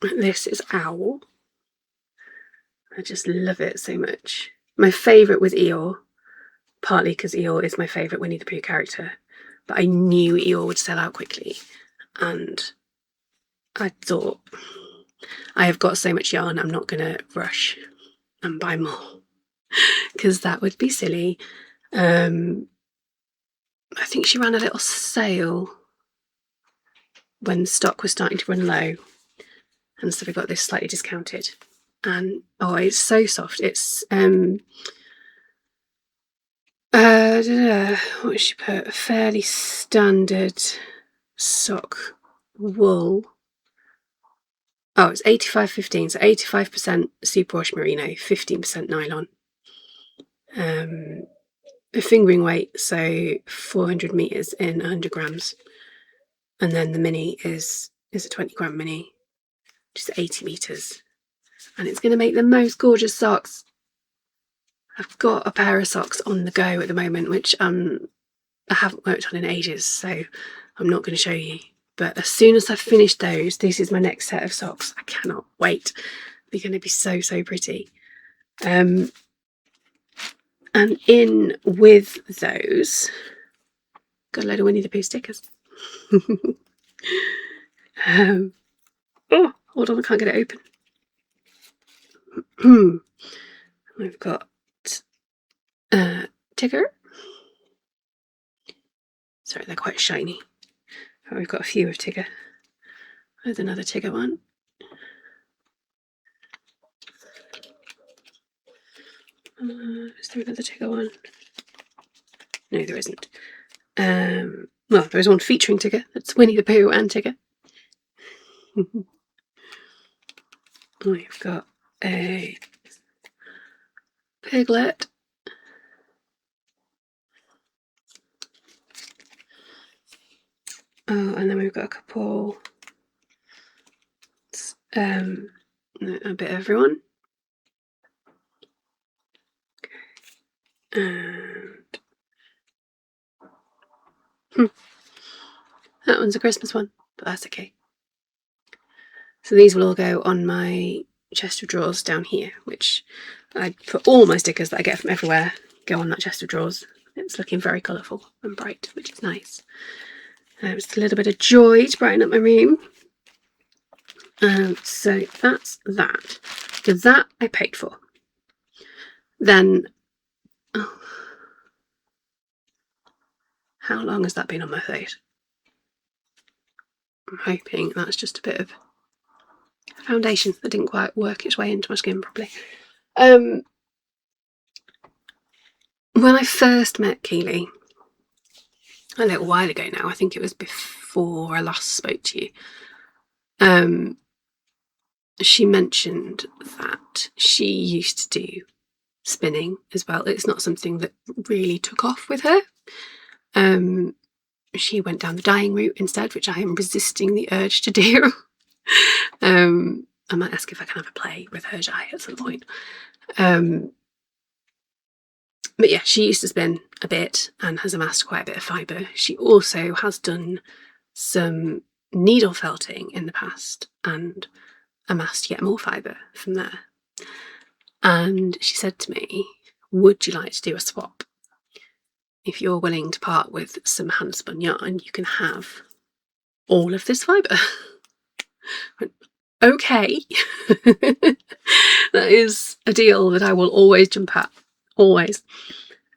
This is Owl. I just love it so much. My favourite was Eeyore, partly because Eeyore is my favourite Winnie the Pooh character, but I knew Eeyore would sell out quickly, and I thought, I have got so much yarn, I'm not going to rush. and buy more, because that would be silly. I think she ran a little sale when stock was starting to run low, and so we got this slightly discounted. And oh, it's so soft. It's what she put? Fairly standard sock wool. Oh, it's 85-15, so 85% superwash merino, 15% nylon. A fingering weight, so 400 meters in 100 grams, and then the mini is a 20-gram mini, which is 80 meters, and it's going to make the most gorgeous socks. I've got a pair of socks on the go at the moment, which I haven't worked on in ages, so I'm not going to show you. But as soon as I've finished those, this is my next set of socks. I cannot wait. They're going to be so, so pretty. And in with those, got a load of Winnie the Pooh stickers. Oh, hold on, I can't get it open. We've got Tigger. Sorry, they're quite shiny. Oh, we've got a few of Tigger. There's another Tigger one. Is there another Tigger one? No, there isn't. Well, there is one featuring Tigger. That's Winnie the Pooh and Tigger. We've got a Piglet. Oh, and then we've got a couple, a bit of everyone. And that one's a Christmas one, but that's okay. So these will all go on my chest of drawers down here, which I put all my stickers that I get from everywhere go on that chest of drawers. It's looking very colourful and bright, which is nice. It's a little bit of joy to brighten up my room. So that's that. So that I paid for. Then, oh, how long has that been on my face? I'm hoping that's just a bit of foundation that didn't quite work its way into my skin properly. When I first met Keely, a little while ago now, I think it was before I last spoke to you, she mentioned that she used to do spinning as well. It's not something that really took off with her. She went down the dyeing route instead, which I am resisting the urge to do. I might ask if I can have a play with her dye at some point. But yeah, she used to spin a bit and has amassed quite a bit of fibre. She also has done some needle felting in the past and amassed yet more fibre from there. And she said to me, would you like to do a swap? If you're willing to part with some hand spun yarn, you can have all of this fibre. Okay. That is a deal that I will always jump at. Always.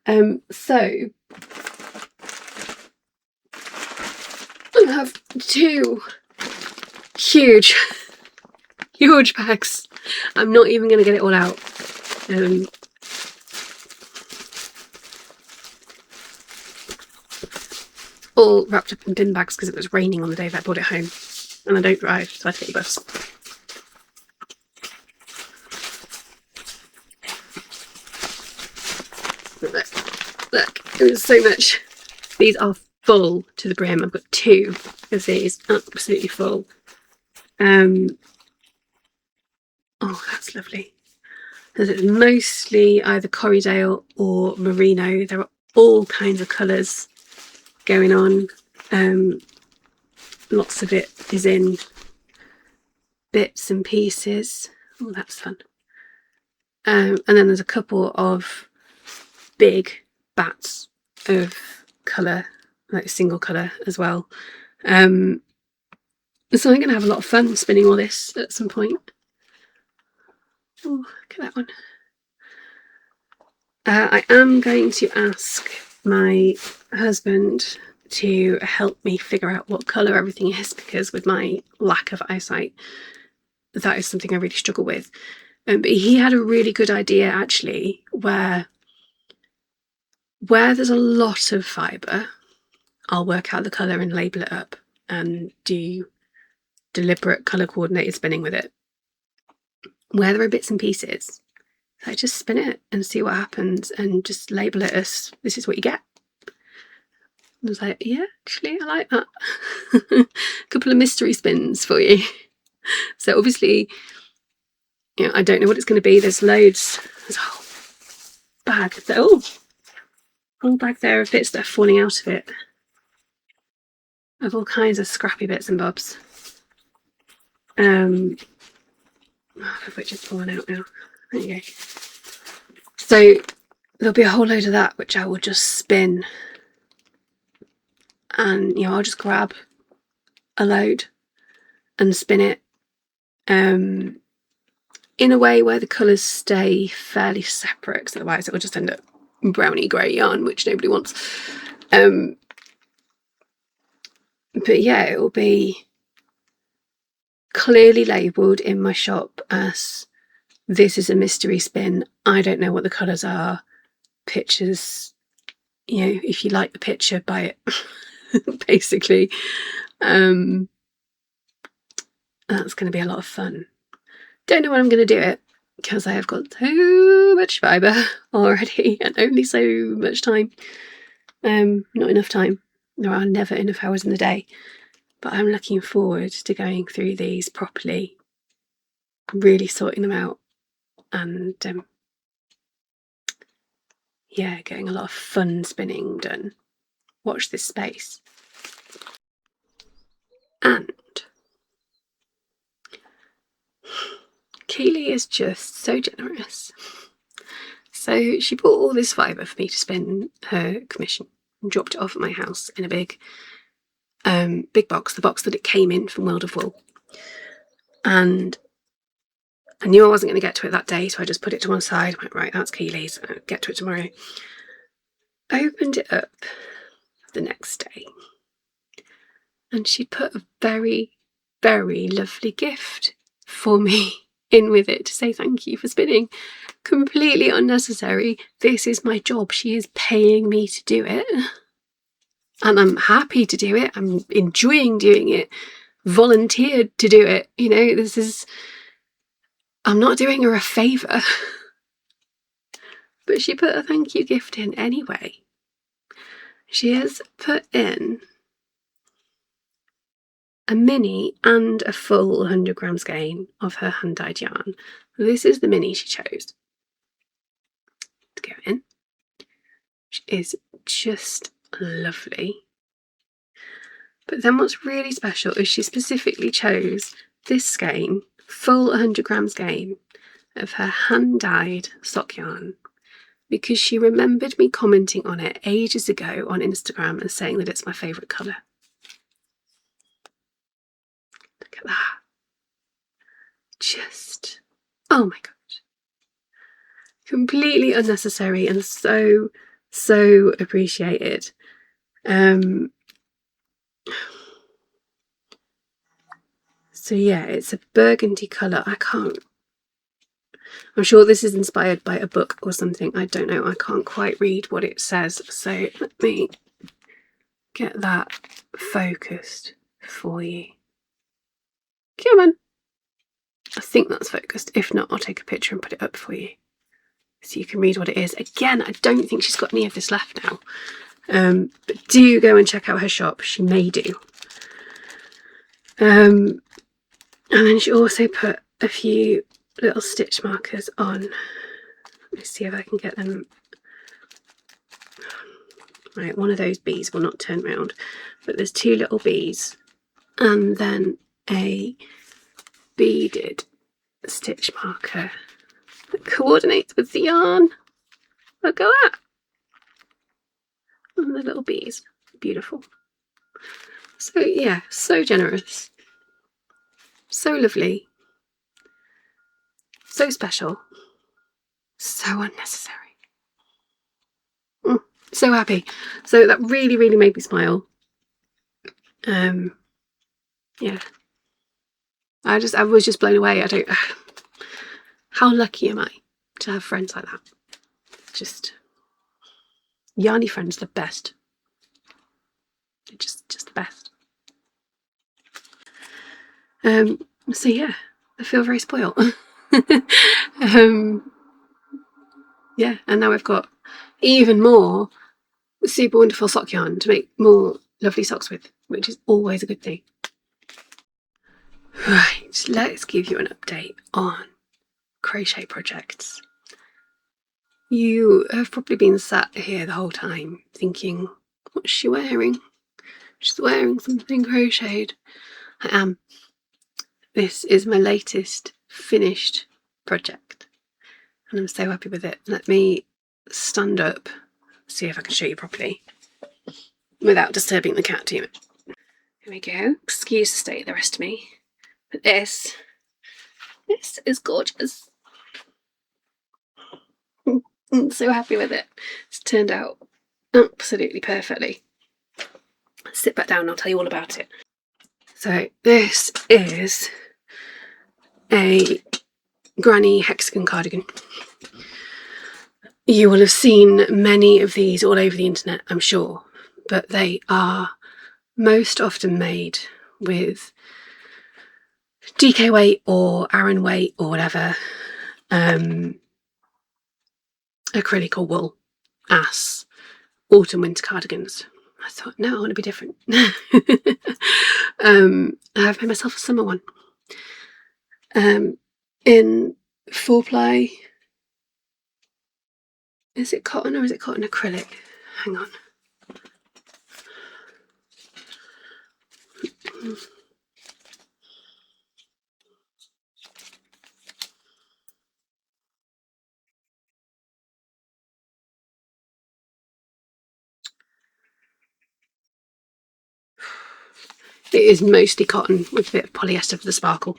So I have two huge bags. I'm not even going to get it all out. All wrapped up in bin bags because it was raining on the day that I brought it home, and I don't drive, so I take the bus. Look, it was so much. These are full to the brim. I've got two of these, absolutely full. Oh, that's lovely. Because it's mostly either Corriedale or merino. There are all kinds of colours going on. Lots of it is in bits and pieces. Oh, that's fun. And then there's a couple of big bats of colour, like single colour as well. So I'm going to have a lot of fun spinning all this at some point. Oh, look at that one. I am going to ask my husband to help me figure out what colour everything is, because with my lack of eyesight, that is something I really struggle with. But he had a really good idea actually, where there's a lot of fibre, I'll work out the colour and label it up and do deliberate colour coordinated spinning with it. Where there are bits and pieces, I just spin it and see what happens and just label it as this is what you get. I was like, yeah, actually, I like that. A couple of mystery spins for you. So obviously, you know, I don't know what it's going to be. There's loads. There's a whole bag. Oh, whole bag there of bits that are falling out of it. Of all kinds of scrappy bits and bobs. Half of which is falling out now. There you go. So there'll be a whole load of that which I will just spin. And, you know, I'll just grab a load and spin it in a way where the colours stay fairly separate, because otherwise it will just end up browny grey yarn, which nobody wants. But yeah, it will be clearly labelled in my shop as this is a mystery spin. I don't know what the colours are. Pictures, you know, if you like the picture, buy it. Basically. That's going to be a lot of fun. Don't know when I'm going to do it, because I have got so much fibre already and only so much time. Not enough time. There are never enough hours in the day. But I'm looking forward to going through these properly, really sorting them out, and yeah, getting a lot of fun spinning done. Watch this space. And Keely is just so generous. So she bought all this fibre for me to spin her commission and dropped it off at my house in a big box, the box that it came in from World of Wool. And I knew I wasn't going to get to it that day, so I just put it to one side. I went, right, that's Keely's, I'll get to it tomorrow. Opened it up the next day, and she'd put a very, very lovely gift for me in with it to say thank you for spinning. Completely unnecessary. This is my job. She is paying me to do it, and I'm happy to do it. I'm enjoying doing it. Volunteered to do it. You know, this is, I'm not doing her a favour. But she put a thank you gift in anyway. She has put in a mini and a full 100 gram skein of her hand-dyed yarn. This is the mini she chose to go in, which is just lovely. But then what's really special is she specifically chose this skein, full 100 gram skein of her hand-dyed sock yarn, because she remembered me commenting on it ages ago on Instagram and saying that it's my favourite colour. Look at that. Just, oh my god. Completely unnecessary and so, so appreciated. So yeah, it's a burgundy colour. I'm sure this is inspired by a book or something. I don't know. I can't quite read what it says. So let me get that focused for you. Come on. I think that's focused. If not, I'll take a picture and put it up for you so you can read what it is. Again, I don't think she's got any of this left now. But do go and check out her shop. She may do. And then she also put a few little stitch markers on. Let me see if I can get them. Right, one of those bees will not turn round, but there's two little bees and then a beaded stitch marker that coordinates with the yarn. Look at that. And the little bees. Beautiful. So yeah, so generous. So lovely. So special. So unnecessary. So happy. So that really, really made me smile. Yeah. I was just blown away. How lucky am I to have friends like that? Just yarny friends, the best. They're just the best. So yeah, I feel very spoiled. Yeah, and now I've got even more super wonderful sock yarn to make more lovely socks with, which is always a good thing. Right, let's give you an update on Crochet Projects. You have probably been sat here the whole time thinking, what's she wearing? She's wearing something crocheted. I am. This is my latest finished project and I'm so happy with it. Let me stand up, see if I can show you properly without disturbing the cat too much. Here we go. Excuse the state of the rest of me. But this is gorgeous. I'm so happy with it. It's turned out absolutely perfectly. Let's sit back down and I'll tell you all about it. So this is a granny hexagon cardigan. You will have seen many of these all over the internet, I'm sure, but they are most often made with DK weight or Aran weight or whatever, acrylic or wool as autumn winter cardigans. I thought, no, I want to be different. I've made myself a summer one in 4-ply. Is it cotton or is it cotton acrylic? Hang on. It is mostly cotton with a bit of polyester for the sparkle.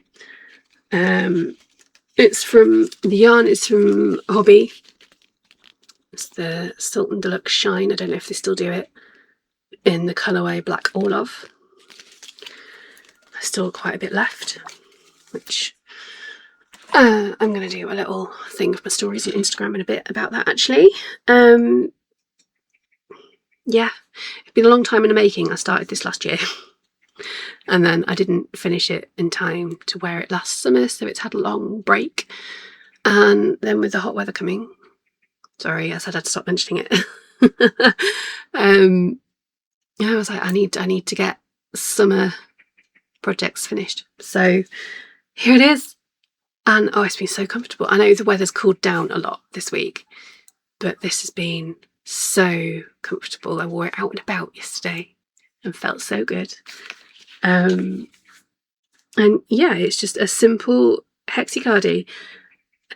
It's from, the yarn is from Hobby. It's the Sultan Deluxe Shine. I don't know if they still do it in the colourway Black Olive. There's still quite a bit left, which I'm going to do a little thing of my stories on Instagram in a bit about that actually. Yeah, it's been a long time in the making. I started this last year and then I didn't finish it in time to wear it last summer, so it's had a long break. And then with the hot weather coming, sorry, I said I'd stop mentioning it. I was like, I need to get summer projects finished. So here it is. And oh, it's been so comfortable. I know the weather's cooled down a lot this week, but this has been so comfortable. I wore it out and about yesterday and felt so good. And yeah, it's just a simple hexi-cardi.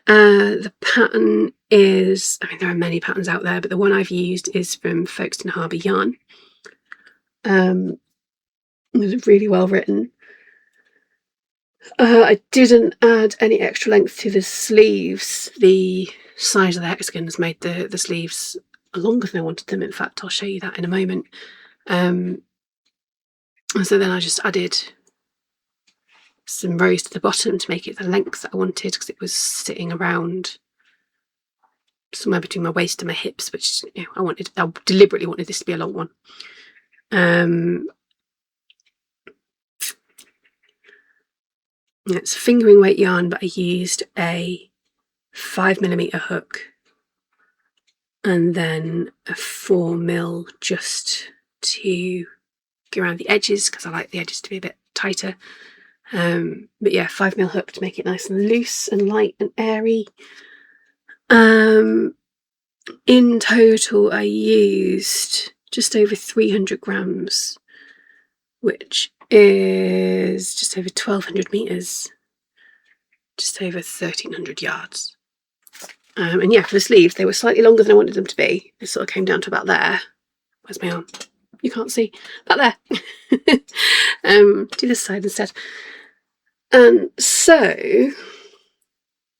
The pattern is, I mean, there are many patterns out there, but the one I've used is from Folkestone Harbour Yarn. It was really well written. I didn't add any extra length to the sleeves. The size of the hexagon has made the sleeves longer than I wanted them. In fact, I'll show you that in a moment. So then I just added some rows to the bottom to make it the length that I wanted, because it was sitting around somewhere between my waist and my hips, which, you know, I deliberately wanted this to be a long one. It's fingering weight yarn, but I used a 5mm hook and then a 4mm just to go around the edges, because I like the edges to be a bit tighter. But yeah, 5mm hook to make it nice and loose and light and airy. In total I used just over 300 grams, which is just over 1200 meters, just over 1300 yards. And yeah, for the sleeves, they were slightly longer than I wanted them to be. It sort of came down to about there. Where's my arm? You can't see. About there. Do this side instead. And so,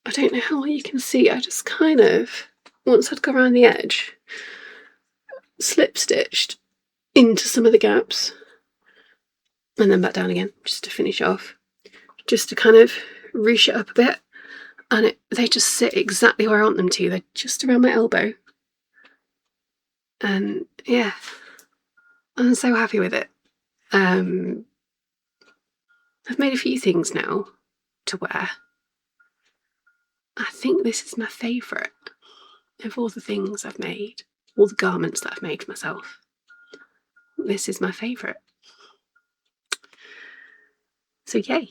I don't know how well you can see, I just kind of, once I'd go around the edge, slip stitched into some of the gaps and then back down again just to finish off, just to kind of ruche it up a bit. And they just sit exactly where I want them to. They're just around my elbow. And yeah, I'm so happy with it. I've made a few things now to wear. I think this is my favourite of all the things I've made, all the garments that I've made for myself. This is my favourite. So yay,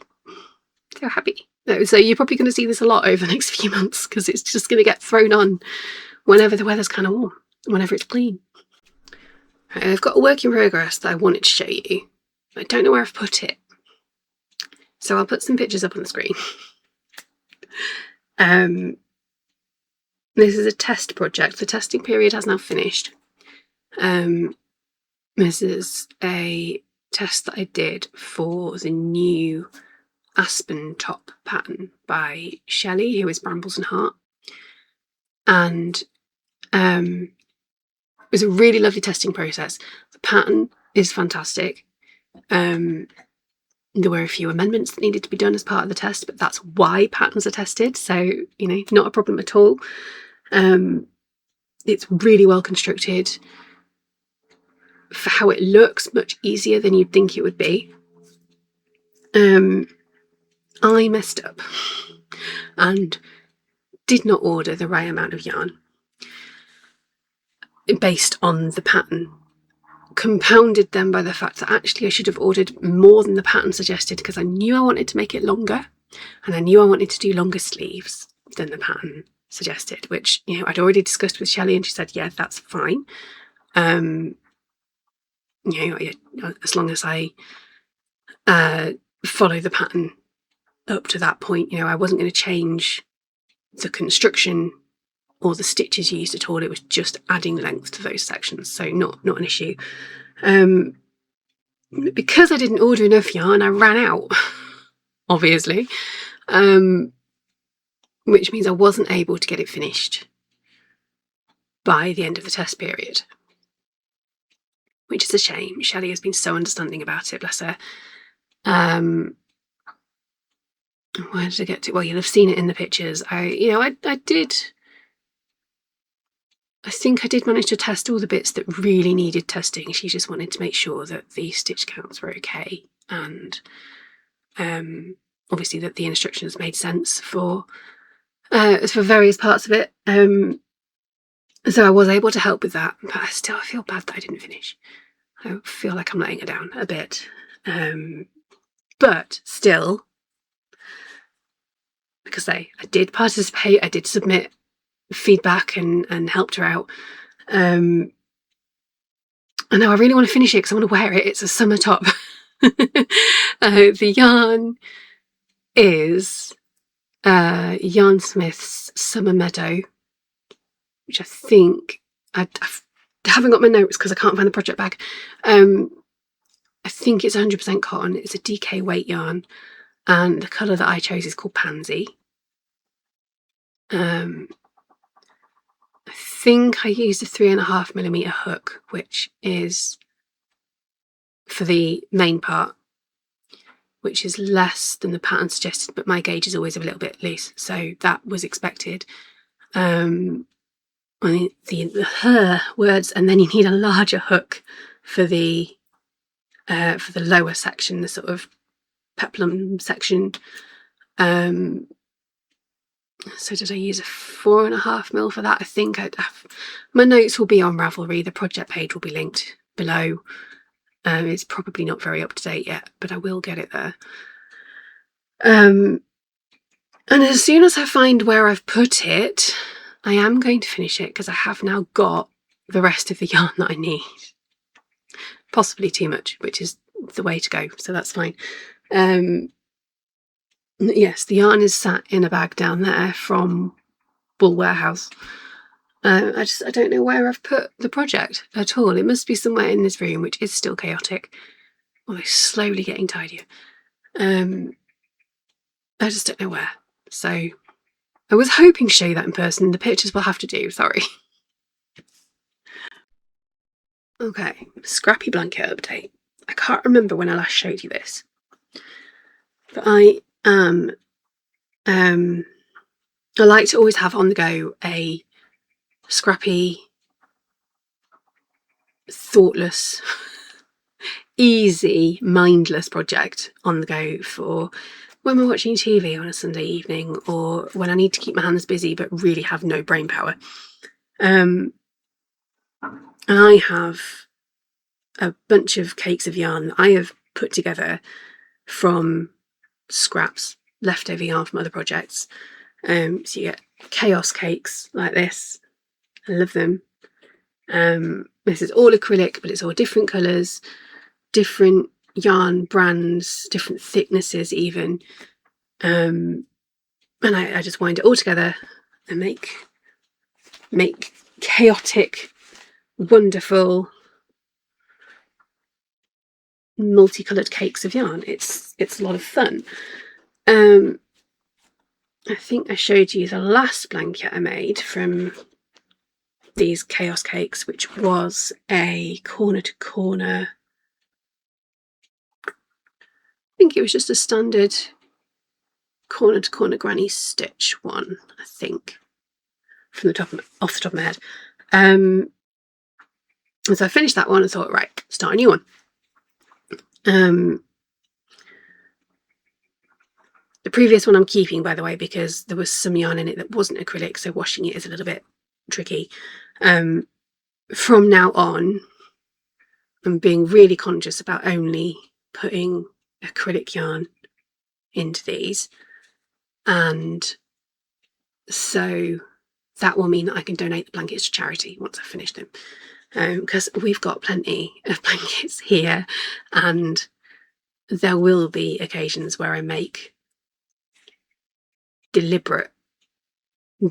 so happy. So you're probably going to see this a lot over the next few months because it's just going to get thrown on whenever the weather's kind of warm, whenever it's clean. Right, I've got a work in progress that I wanted to show you. I don't know where I've put it, so I'll put some pictures up on the screen. This is a test project. The testing period has now finished. This is a test that I did for the new Aspen top pattern by Shelley, who is Brambles and Heart. And it was a really lovely testing process. The pattern is fantastic. There were a few amendments that needed to be done as part of the test, but that's why patterns are tested, so, you know, not a problem at all. It's really well constructed. For how it looks, much easier than you'd think it would be. I messed up and did not order the right amount of yarn based on the pattern, compounded then by the fact that actually I should have ordered more than the pattern suggested, because I knew I wanted to make it longer and I knew I wanted to do longer sleeves than the pattern suggested, which, you know, I'd already discussed with Shelley and she said, yeah, that's fine. You know, as long as I follow the pattern up to that point, you know, I wasn't going to change the construction or the stitches used at all. It was just adding length to those sections, so not an issue. Because I didn't order enough yarn, I ran out, obviously, which means I wasn't able to get it finished by the end of the test period, which is a shame. Shelley has been so understanding about it, bless her. Where did I get to? Well, you'll have seen it in the pictures. I think I did manage to test all the bits that really needed testing. She just wanted to make sure that the stitch counts were okay, and obviously that the instructions made sense for various parts of it. So I was able to help with that, but I feel bad that I didn't finish. I feel like I'm letting her down a bit. But still, because I did participate, I did submit feedback and helped her out. And now I really want to finish it because I want to wear it. It's a summer top. The yarn is Yarnsmith's Summer Meadow, which I think I haven't got my notes because I can't find the project bag. I think it's 100% cotton. It's a DK weight yarn, and the colour that I chose is called Pansy. I think I used a 3.5mm hook, which is for the main part, which is less than the pattern suggested, but my gauge is always a little bit loose, so that was expected. I mean, the words, and then you need a larger hook for the lower section, the sort of peplum section. So did I use a 4.5mm for that? I think my notes will be on Ravelry. The project page will be linked below. It's probably not very up to date yet, but I will get it there. And as soon as I find where I've put it, I am going to finish it, because I have now got the rest of the yarn that I need. Possibly too much, which is the way to go, so that's fine. Yes, the yarn is sat in a bag down there from Wool Warehouse. I don't know where I've put the project at all. It must be somewhere in this room, which is still chaotic, although slowly getting tidier. I just don't know where. So I was hoping to show you that in person. The pictures will have to do, sorry. Okay, scrappy blanket update. I can't remember when I last showed you this, but I like to always have on the go a scrappy, thoughtless, easy, mindless project on the go for when we're watching TV on a Sunday evening, or when I need to keep my hands busy but really have no brain power. I have a bunch of cakes of yarn that I have put together from scraps, leftover yarn from other projects. So you get chaos cakes like this. I love them. This is all acrylic, but it's all different colours, different yarn brands, different thicknesses even. And I just wind it all together and make chaotic, wonderful, multicoloured cakes of yarn. It's a lot of fun. I think I showed you the last blanket I made from these chaos cakes, which was a corner to corner. I think it was just a standard corner to corner granny stitch one, I think, from the top off the top of my head. And so I finished that one and thought, right, start a new one. The previous one I'm keeping, by the way, because there was some yarn in it that wasn't acrylic, so washing it is a little bit tricky. From now on, I'm being really conscious about only putting acrylic yarn into these, and so that will mean that I can donate the blankets to charity once I've finished them, because we've got plenty of blankets here, and there will be occasions where I make deliberate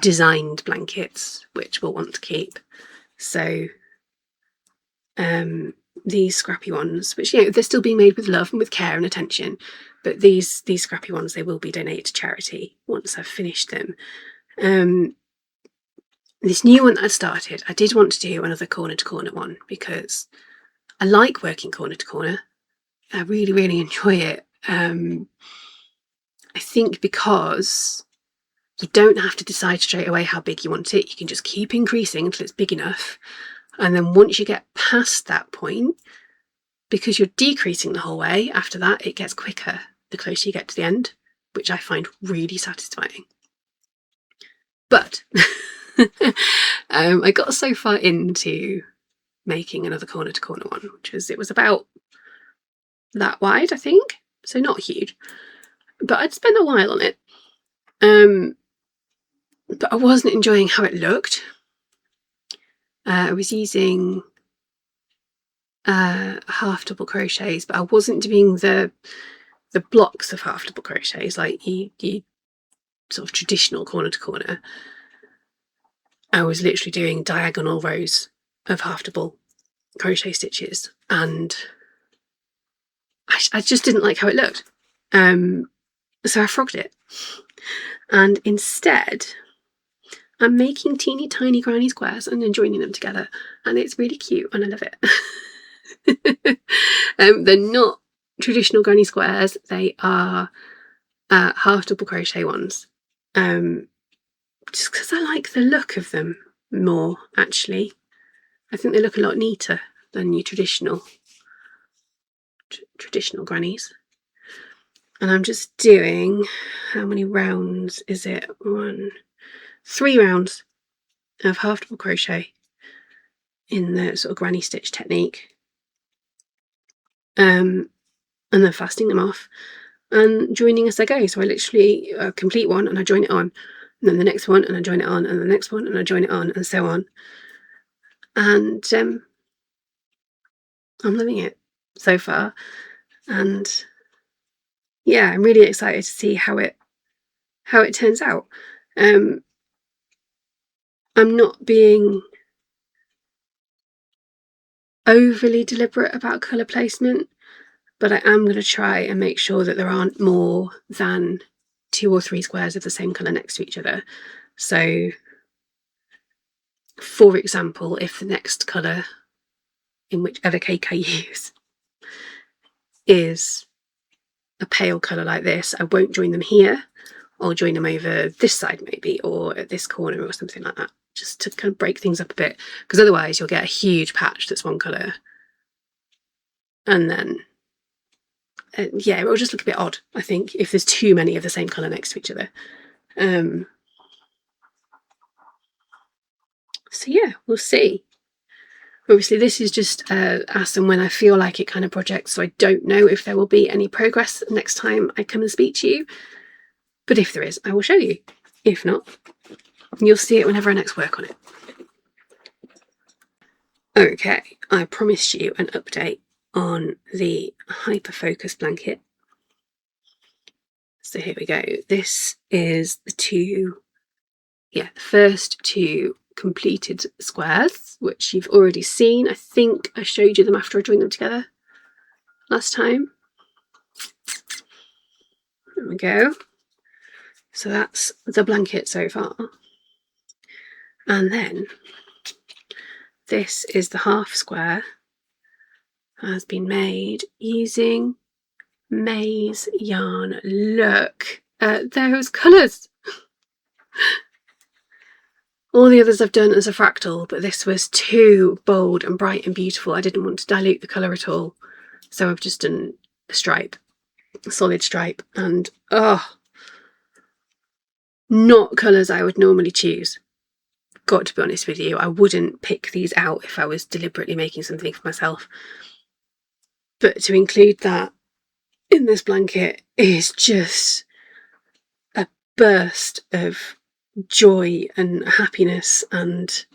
designed blankets which we'll want to keep. So these scrappy ones, which, you know, they're still being made with love and with care and attention, but these scrappy ones, they will be donated to charity once I've finished them. This new one that I started, I did want to do another corner to corner one because I like working corner to corner. I really, really enjoy it. I think because you don't have to decide straight away how big you want it. You can just keep increasing until it's big enough. And then once you get past that point, because you're decreasing the whole way, after that, it gets quicker the closer you get to the end, which I find really satisfying. But I got so far into making another corner to corner one, it was about that wide, I think. So not huge. But I'd spent a while on it. But I wasn't enjoying how it looked. I was using half double crochets, but I wasn't doing the blocks of half double crochets like you sort of traditional corner to corner. I was literally doing diagonal rows of half double crochet stitches, and I just didn't like how it looked. So I frogged it, and instead I'm making teeny tiny granny squares and then joining them together, and it's really cute and I love it. They're not traditional granny squares, they are half double crochet ones, just because I like the look of them more, actually. I think they look a lot neater than your traditional grannies. And I'm just doing, how many rounds is it? 3 rounds of half double crochet in the sort of granny stitch technique, and then fasting them off and joining as I go. So I literally complete one and I join it on, and then the next one and I join it on, and the next one and I join it on, and so on. And I'm loving it so far, and yeah, I'm really excited to see how it turns out. I'm not being overly deliberate about colour placement, but I am going to try and make sure that there aren't more than 2 or 3 squares of the same colour next to each other. So, for example, if the next colour in whichever cake I use is a pale colour like this, I won't join them here. I'll join them over this side maybe, or at this corner or something like that, just to kind of break things up a bit, because otherwise you'll get a huge patch that's one colour, and then yeah, it will just look a bit odd, I think, if there's too many of the same colour next to each other. So yeah, we'll see. Obviously this is just as and when I feel like it kind of project, so I don't know if there will be any progress next time I come and speak to you, but if there is, I will show you. If not, you'll see it whenever I next work on it. Okay, I promised you an update on the hyperfocus blanket. So here we go. This is the first two completed squares, which you've already seen. I think I showed you them after I joined them together last time. There we go. So that's the blanket so far. And then this is the half square. Has been made using maize yarn. Look at those colours. All the others I've done as a fractal, but this was too bold and bright and beautiful. I didn't want to dilute the colour at all, so I've just done a stripe, a solid stripe, and not colours I would normally choose. Got to be honest with you, I wouldn't pick these out if I was deliberately making something for myself. But to include that in this blanket is just a burst of joy and happiness and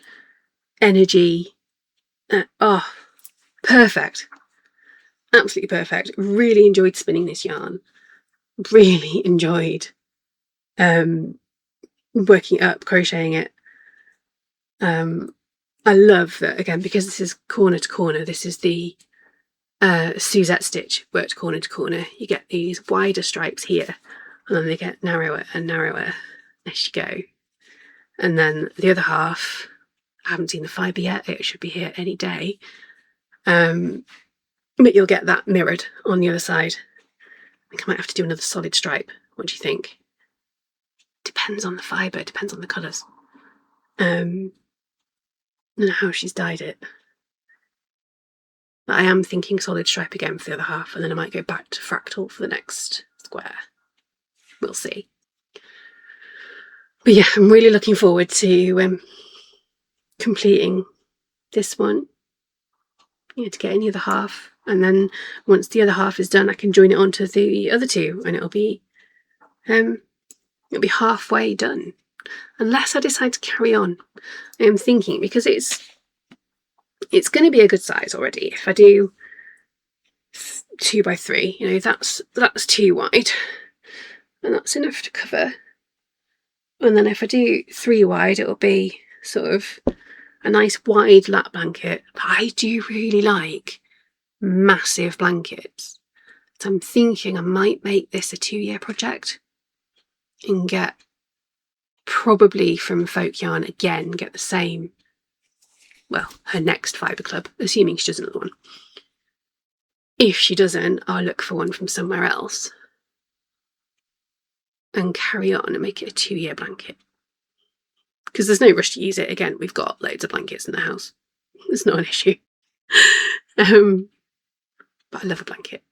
energy. Perfect. Absolutely perfect. Really enjoyed spinning this yarn. Really enjoyed working it up, crocheting it. I love that, again, because this is corner to corner, this is the Suzette stitch worked corner to corner. You get these wider stripes here, and then they get narrower and narrower as you go. And then the other half, I haven't seen the fibre yet, it should be here any day. But you'll get that mirrored on the other side. I think I might have to do another solid stripe. What do you think? Depends on the fibre, depends on the colours. And how she's dyed it. But I am thinking solid stripe again for the other half, and then I might go back to fractal for the next square. We'll see. But yeah, I'm really looking forward to completing this one. To get the other half, and then once the other half is done, I can join it onto the other two, and it'll be halfway done. Unless I decide to carry on. I am thinking, because it's going to be a good size already. If I do 2 by 3, that's too wide, and that's enough to cover. And then if I do 3 wide, it'll be sort of a nice wide lap blanket. But I do really like massive blankets, so I'm thinking I might make this a 2-year project and get, probably from Folk Yarn again, get the same, well, her next fibre club, assuming she does another one. If she doesn't, I'll look for one from somewhere else and carry on and make it a 2-year blanket. Because there's no rush to use it. Again, we've got loads of blankets in the house. It's not an issue. But I love a blanket.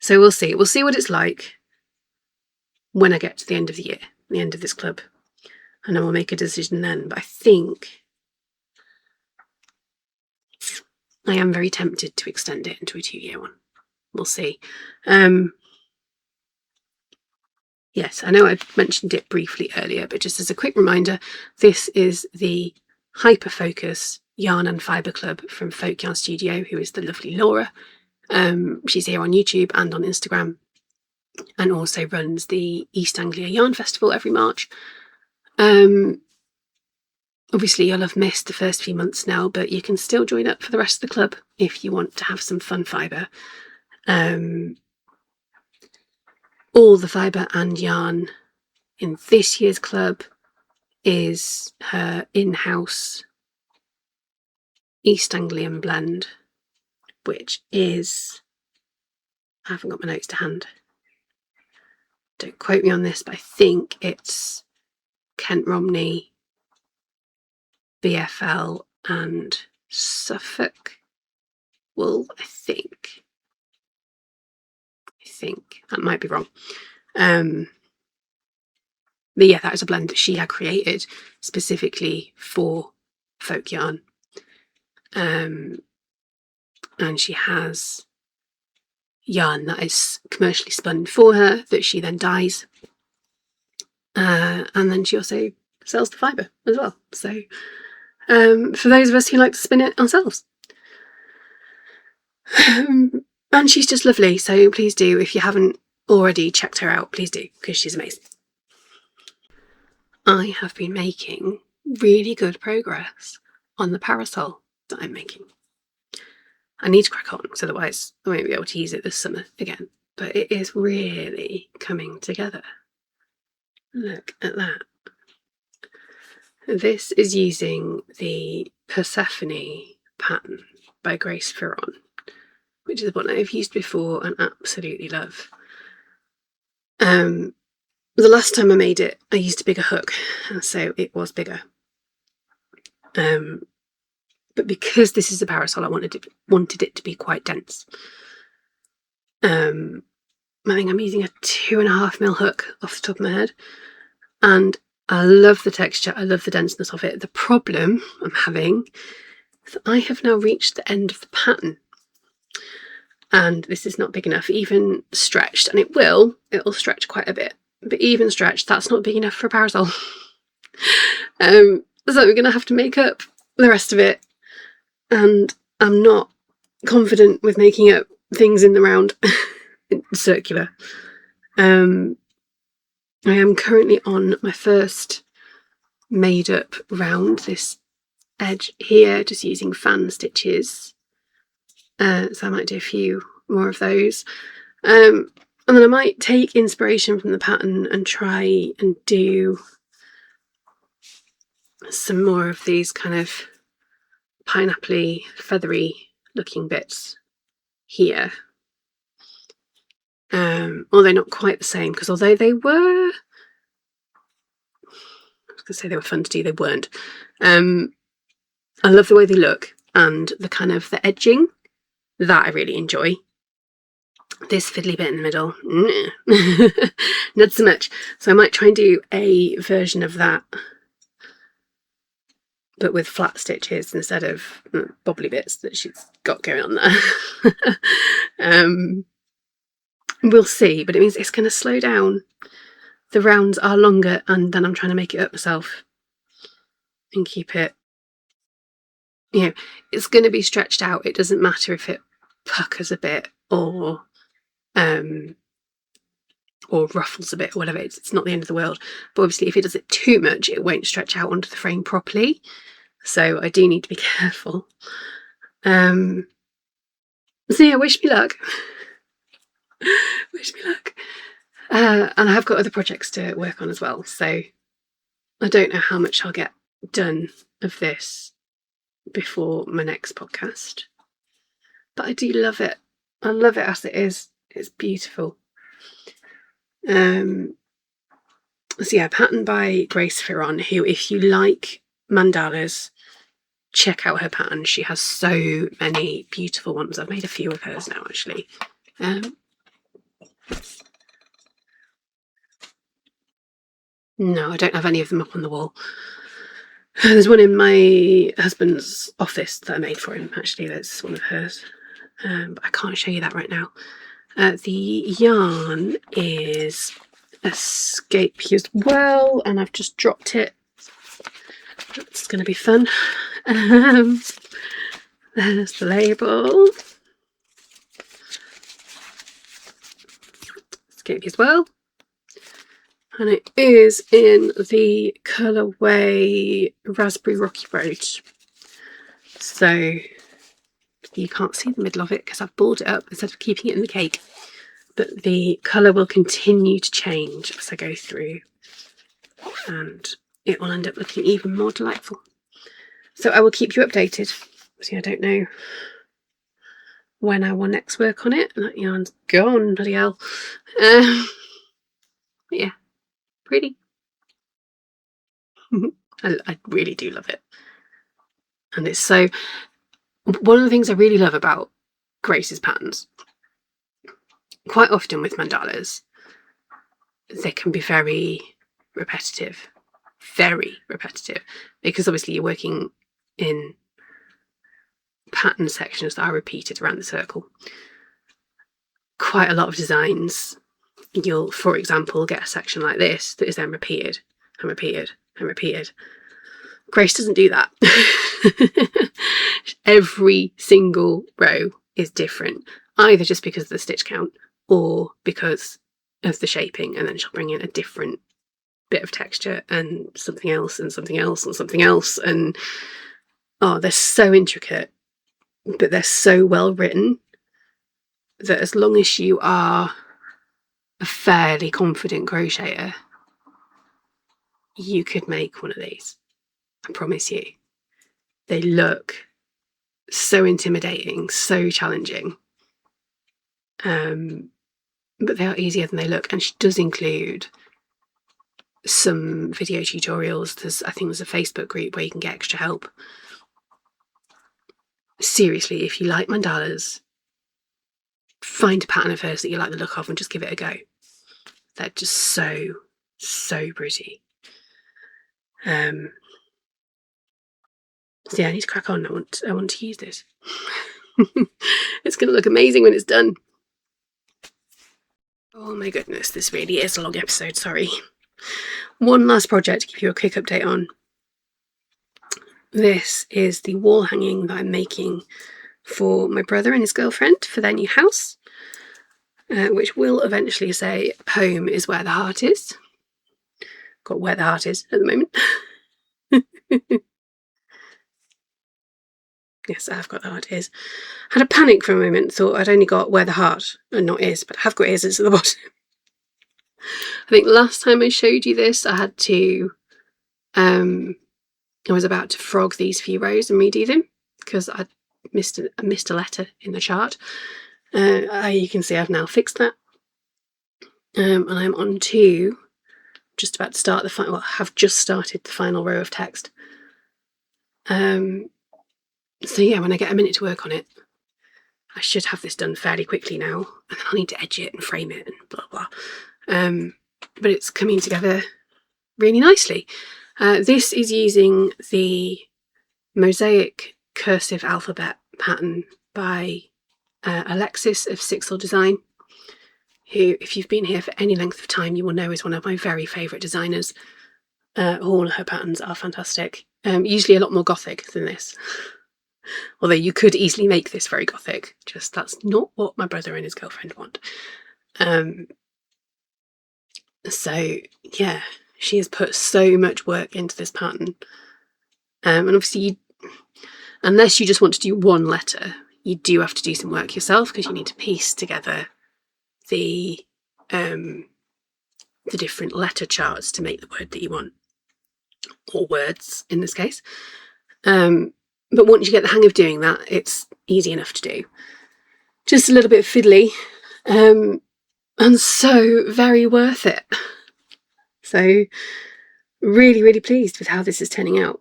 So we'll see. We'll see what it's like when I get to the end of the year, the end of this club. And then we'll make a decision then. But I think I am very tempted to extend it into a 2-year one. We'll see. Yes, I know I mentioned it briefly earlier, but just as a quick reminder, this is the Hyperfocus Yarn and Fibre Club from Folk Yarn Studio, who is the lovely Laura. She's here on YouTube and on Instagram, and also runs the East Anglia Yarn Festival every March. Obviously you'll have missed the first few months now, but you can still join up for the rest of the club if you want to have some fun fibre. All the fibre and yarn in this year's club is her in-house East Anglian blend, which is, I haven't got my notes to hand, don't quote me on this, but I think it's Kent Romney, BFL and Suffolk wool, I think that might be wrong. But yeah, that is a blend that she had created specifically for folk yarn. And she has yarn that is commercially spun for her that she then dyes. And then she also sells the fibre as well. So for those of us who like to spin it ourselves. And she's just lovely, so please do, if you haven't already checked her out, please do, because she's amazing. I have been making really good progress on the parasol that I'm making. I need to crack on, because otherwise I won't be able to use it this summer again. But it is really coming together. Look at that. This is using the Persephone pattern by Grace Ferron, which is one I've used before and absolutely love. The last time I made it, I used a bigger hook, and so it was bigger. But because this is a parasol, I wanted it to be quite dense. I think I'm using a 2.5mm hook off the top of my head, and I love the texture, I love the denseness of it. The problem I'm having is that I have now reached the end of the pattern, and this is not big enough, even stretched, and it'll stretch quite a bit, but even stretched, that's not big enough for a parasol. So we're going to have to make up the rest of it, and I'm not confident with making up things in the round circular. I am currently on my first made up round, this edge here, just using fan stitches. So I might do a few more of those. And then I might take inspiration from the pattern and try and do some more of these kind of pineapple-y, feathery looking bits here. Although not quite the same, because although they were, I was going to say they were fun to do, they weren't. I love the way they look and the kind of the edging, that I really enjoy. This fiddly bit in the middle, not so much. So I might try and do a version of that, but with flat stitches instead of bobbly bits that she's got going on there. We'll see, but it means it's going to slow down. The rounds are longer, and then I'm trying to make it up myself and keep it, you know, it's going to be stretched out. It doesn't matter if it puckers a bit or ruffles a bit or whatever. It's not the end of the world. But obviously if it does it too much, it won't stretch out onto the frame properly. So I do need to be careful. So yeah, wish me luck. Wish me luck. And I have got other projects to work on as well, so I don't know how much I'll get done of this before my next podcast, but I do love it. I love it as it is. It's beautiful. So yeah, pattern by Grace Ferron, who, if you like mandalas, check out her pattern. She has so many beautiful ones. I've made a few of hers now, actually. No, I don't have any of them up on the wall. There's one in my husband's office that I made for him, actually. That's one of hers. But I can't show you that right now. The yarn is Escape as well, and I've just dropped it. It's going to be fun. There's the label. Escape as well. And it is in the colourway Raspberry Rocky Road. So you can't see the middle of it because I've balled it up instead of keeping it in the cake. But the colour will continue to change as I go through, and it will end up looking even more delightful. So I will keep you updated See, I don't know when I will next work on it. That yarn's gone, bloody hell. Yeah, pretty. I really do love it. And it's so... One of the things I really love about Grace's patterns, quite often with mandalas, they can be very repetitive, because obviously you're working in pattern sections that are repeated around the circle. Quite a lot of designs, you'll, for example, get a section like this that is then repeated and repeated and repeated. Grace doesn't do that. Every single row is different, either just because of the stitch count or because of the shaping, and then she'll bring in a different bit of texture and something else and something else and something else. And oh, they're so intricate, but they're so well written that as long as you are a fairly confident crocheter, you could make one of these. I promise you. They look so intimidating, so challenging, but they are easier than they look. And she does include some video tutorials. I think there's a Facebook group where you can get extra help. Seriously, if you like mandalas, find a pattern of hers that you like the look of and just give it a go. They're just so pretty. So yeah, I need to crack on. I want to use this. It's going to look amazing when it's done. Oh my goodness, this really is a long episode, sorry. One last project to give you a quick update on. This is the wall hanging that I'm making for my brother and his girlfriend for their new house, which will eventually say, "Home is where the heart is." Got where the heart is at the moment. Yes, I have got the heart is. Had a panic for a moment, thought I'd only got where the heart and not is, but I have got is at the bottom. I think last time I showed you this, I had to, I was about to frog these few rows and redo them because I missed a letter in the chart. You can see I've now fixed that. And I'm on to just about to start the final, well, have just started the final row of text. So yeah, when I get a minute to work on it, I should have this done fairly quickly now, and then I'll need to edge it and frame it and blah blah. But it's coming together really nicely. This is using the mosaic cursive alphabet pattern by Alexis of Sixel Design, who, if you've been here for any length of time, you will know is one of my very favourite designers. All of her patterns are fantastic. Usually a lot more gothic than this. Although you could easily make this very gothic, just that's not what my brother and his girlfriend want. So yeah, she has put so much work into this pattern. And obviously, unless you just want to do one letter, you do have to do some work yourself because you need to piece together the different letter charts to make the word that you want, or words in this case. But once you get the hang of doing that, it's easy enough to do. Just a little bit fiddly, and so very worth it. So really pleased with how this is turning out.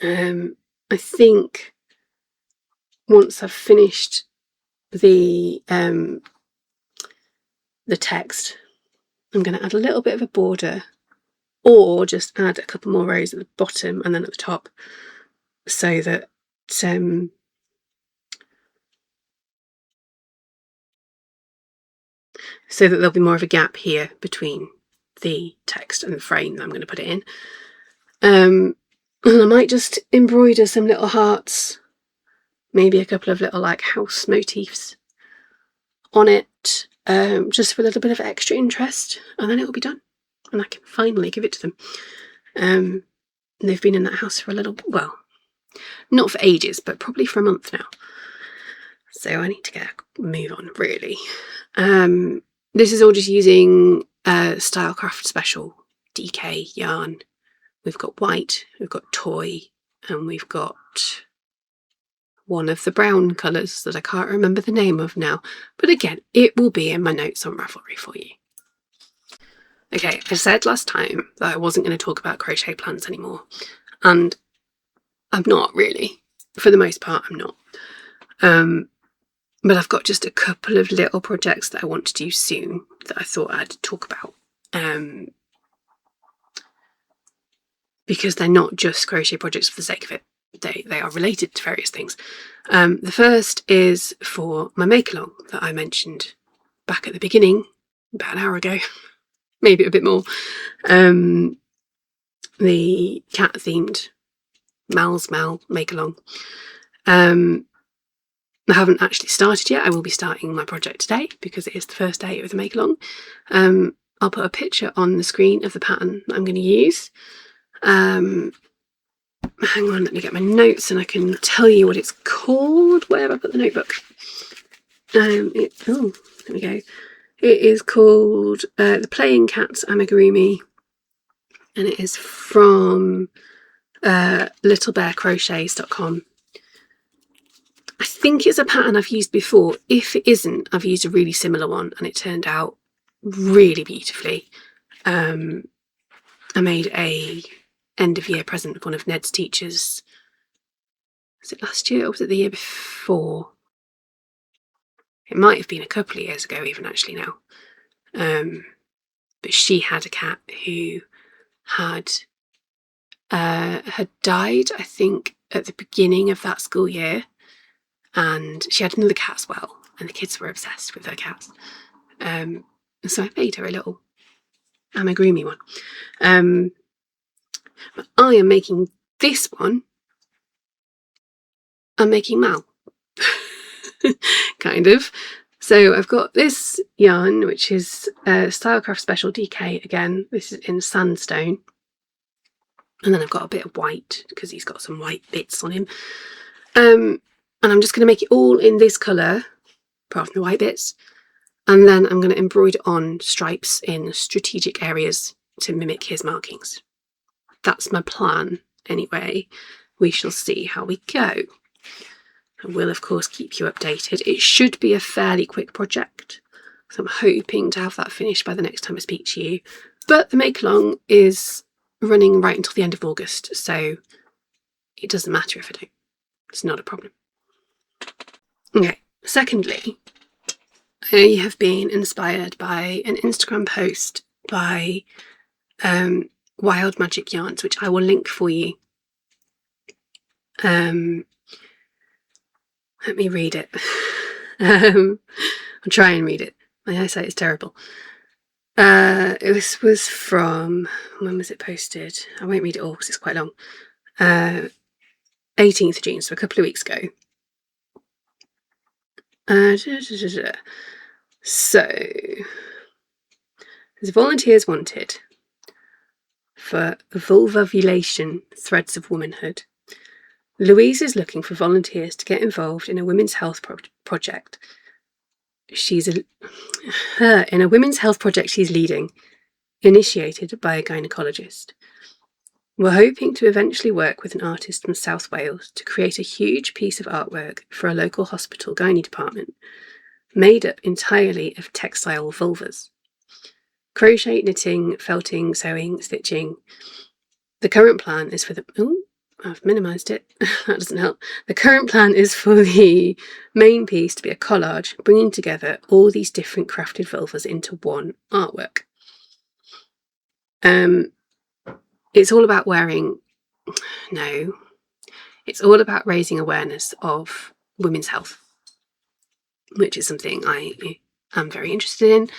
I think once I've finished the text, I'm going to add a little bit of a border, or just add a couple more rows at the bottom and then at the top, so that there'll be more of a gap here between the text and the frame that I'm going to put it in. And I might just embroider some little hearts, maybe a couple of little like house motifs on it, just for a little bit of extra interest, and then it'll be done and I can finally give it to them. They've been in that house for a little, well, not for ages, but probably for a month now, so I need to get a move on, really. This is all just using Stylecraft Special DK yarn. We've got white, we've got toy, and we've got one of the brown colours that I can't remember the name of now, but again, it will be in my notes on Ravelry for you. Okay, I said last time that I wasn't going to talk about crochet plans anymore, and I'm not really. For the most part, I'm not. But I've got just a couple of little projects that I want to do soon that I thought I'd talk about. Because they're not just crochet projects for the sake of it. They are related to various things. The first is for my make-along that I mentioned back at the beginning, about an hour ago. Maybe a bit more. The cat-themed Mal's Mal make-along. I haven't actually started yet. I will be starting my project today because it is the first day of the make-along. I'll put a picture on the screen of the pattern that I'm going to use. Hang on, let me get my notes and I can tell you what it's called. Where have I put the notebook? Oh, there we go. It is called The Playing Cats Amigurumi, and it is from littlebearcrochets.com. I think it's a pattern I've used before. If it isn't, I've used a really similar one and it turned out really beautifully. I made a end of year present of one of Ned's teachers. Was it last year or was it the year before? It might have been a couple of years ago even actually now. But she had a cat who had died, I think, at the beginning of that school year, and she had another cat as well, and the kids were obsessed with her cats. So I made her a little amigurumi one. But I am making this one. I'm making Mal. Kind of. So I've got this yarn, which is Stylecraft Special DK again. This is in sandstone. And then I've got a bit of white because he's got some white bits on him. And I'm just going to make it all in this colour, apart from the white bits. And then I'm going to embroider on stripes in strategic areas to mimic his markings. That's my plan anyway. We shall see how we go. I will, of course, keep you updated. It should be a fairly quick project, so I'm hoping to have that finished by the next time I speak to you. But the make-along is running right until the end of August, so it doesn't matter if I don't. It's not a problem. Okay, secondly, I have been inspired by an Instagram post by Wild Magic Yarns, which I will link for you. Let me read it. I'll try and read it. My eyesight is terrible. It was from, when was it posted? I won't read it all because it's quite long. 18th of June, so a couple of weeks ago. So, there's volunteers wanted for Vulvalution, Threads of Womanhood. Louise is looking for volunteers to get involved in a women's health project. In a women's health project she's leading, initiated by a gynaecologist. We're hoping to eventually work with an artist from South Wales to create a huge piece of artwork for a local hospital gynae department, made up entirely of textile vulvas. Crochet, knitting, felting, sewing, stitching. The current plan is for the... Ooh, I've minimised it. That doesn't help. The current plan is for the main piece to be a collage, bringing together all these different crafted vulvas into one artwork. It's all about it's all about raising awareness of women's health, which is something I am very interested in.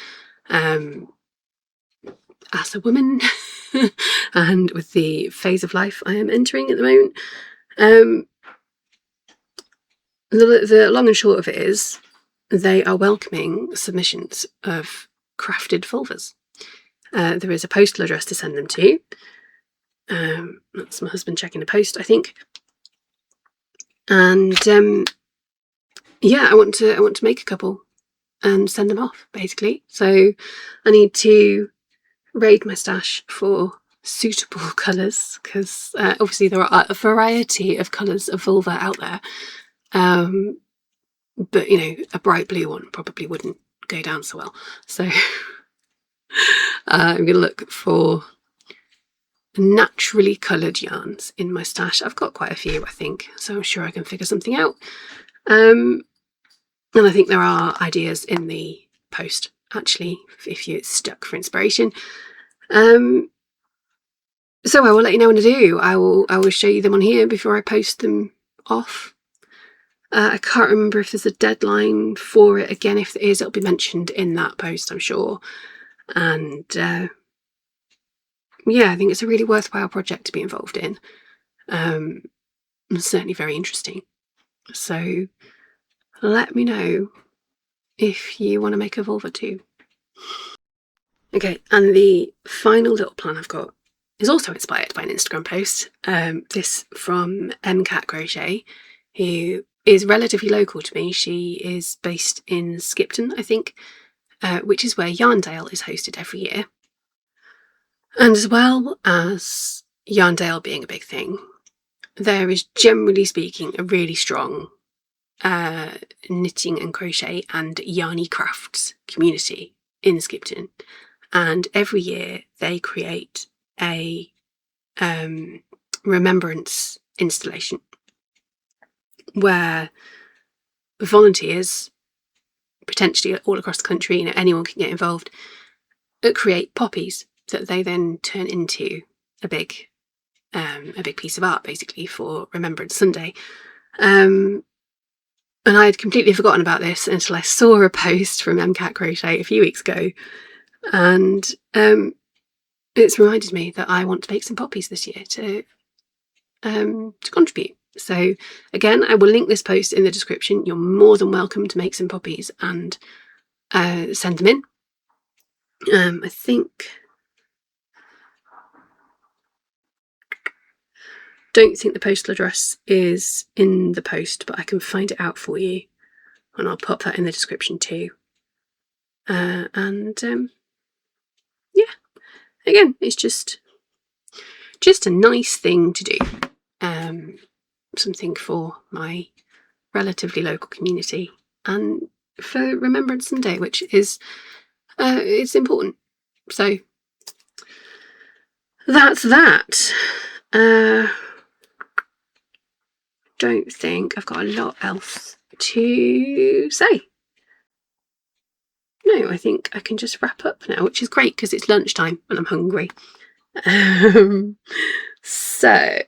As a woman and with the phase of life I am entering at the moment, the long and short of it is they are welcoming submissions of crafted vulvas. There is a postal address to send them to. That's my husband checking the post, I think. And yeah, I want to make a couple and send them off basically. So I need to raid my stash for suitable colours because obviously there are a variety of colours of vulva out there, but you know, a bright blue one probably wouldn't go down so well. So I'm going to look for naturally coloured yarns in my stash. I've got quite a few, I think, so I'm sure I can figure something out. And I think there are ideas in the post, actually, if you're stuck for inspiration. So I will let you know when I do. I will show you them on here before I post them off. I can't remember if there's a deadline for it. Again, if there is, it'll be mentioned in that post, I'm sure. And yeah, I think it's a really worthwhile project to be involved in. It's certainly very interesting. So let me know if you want to make a vulva too. Okay, and the final little plan I've got is also inspired by an Instagram post. This from MCat Crochet, who is relatively local to me. She is based in Skipton, I think, which is where Yarndale is hosted every year. And as well as Yarndale being a big thing, there is, generally speaking, a really strong knitting and crochet and yarny crafts community in Skipton. And every year they create a remembrance installation where volunteers, potentially all across the country, you know, anyone can get involved, create poppies that they then turn into a big piece of art, basically, for Remembrance Sunday. And I had completely forgotten about this until I saw a post from MCat Crochet a few weeks ago, and it's reminded me that I want to make some poppies this year to contribute. So again, I will link this post in the description. You're more than welcome to make some poppies and send them in. I don't think the postal address is in the post, but I can find it out for you, and I'll pop that in the description too. Yeah, again, it's just a nice thing to do. Something for my relatively local community and for Remembrance Sunday, which is it's important. So that's that. Don't think I've got a lot else to say. No, I think I can just wrap up now, which is great because it's lunchtime and I'm hungry. So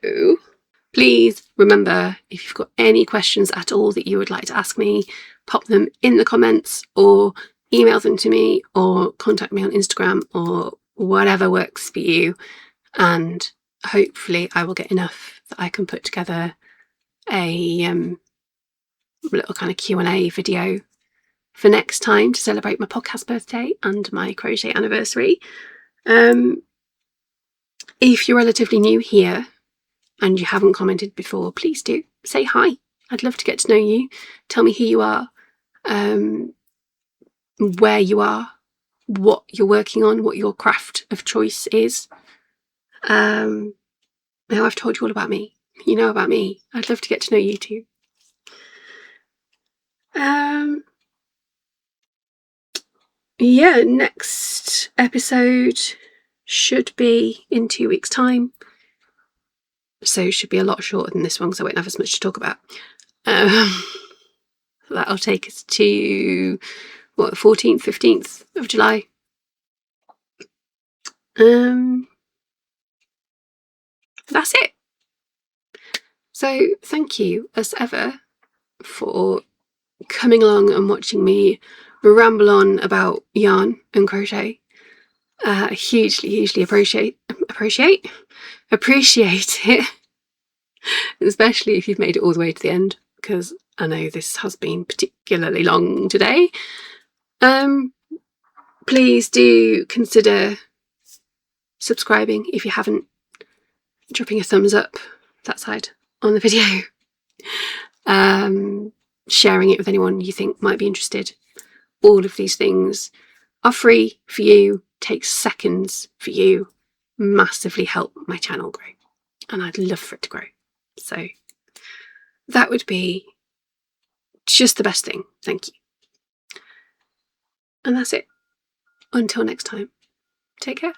please remember, if you've got any questions at all that you would like to ask me, pop them in the comments or email them to me or contact me on Instagram or whatever works for you, and hopefully I will get enough that I can put together a little kind of Q&A video for next time to celebrate my podcast birthday and my crochet anniversary. If you're relatively new here and you haven't commented before, please do say hi. I'd love to get to know you. Tell me who you are, where you are, what you're working on, what your craft of choice is. Now I've told you all about me. You know about me. I'd love to get to know you too. Yeah, next episode should be in 2 weeks' time. So should be a lot shorter than this one because I won't have as much to talk about. That'll take us to, what, 14th, 15th of July. That's it. So thank you, as ever, for coming along and watching me ramble on about yarn and crochet. Hugely appreciate it, especially if you've made it all the way to the end, because I know this has been particularly long today. Please do consider subscribing if you haven't, dropping a thumbs up that side on the video, sharing it with anyone you think might be interested. All of these things are free for you, takes seconds for you, massively help my channel grow, and I'd love for it to grow. So that would be just the best thing. Thank you. And that's it. Until next time, take care.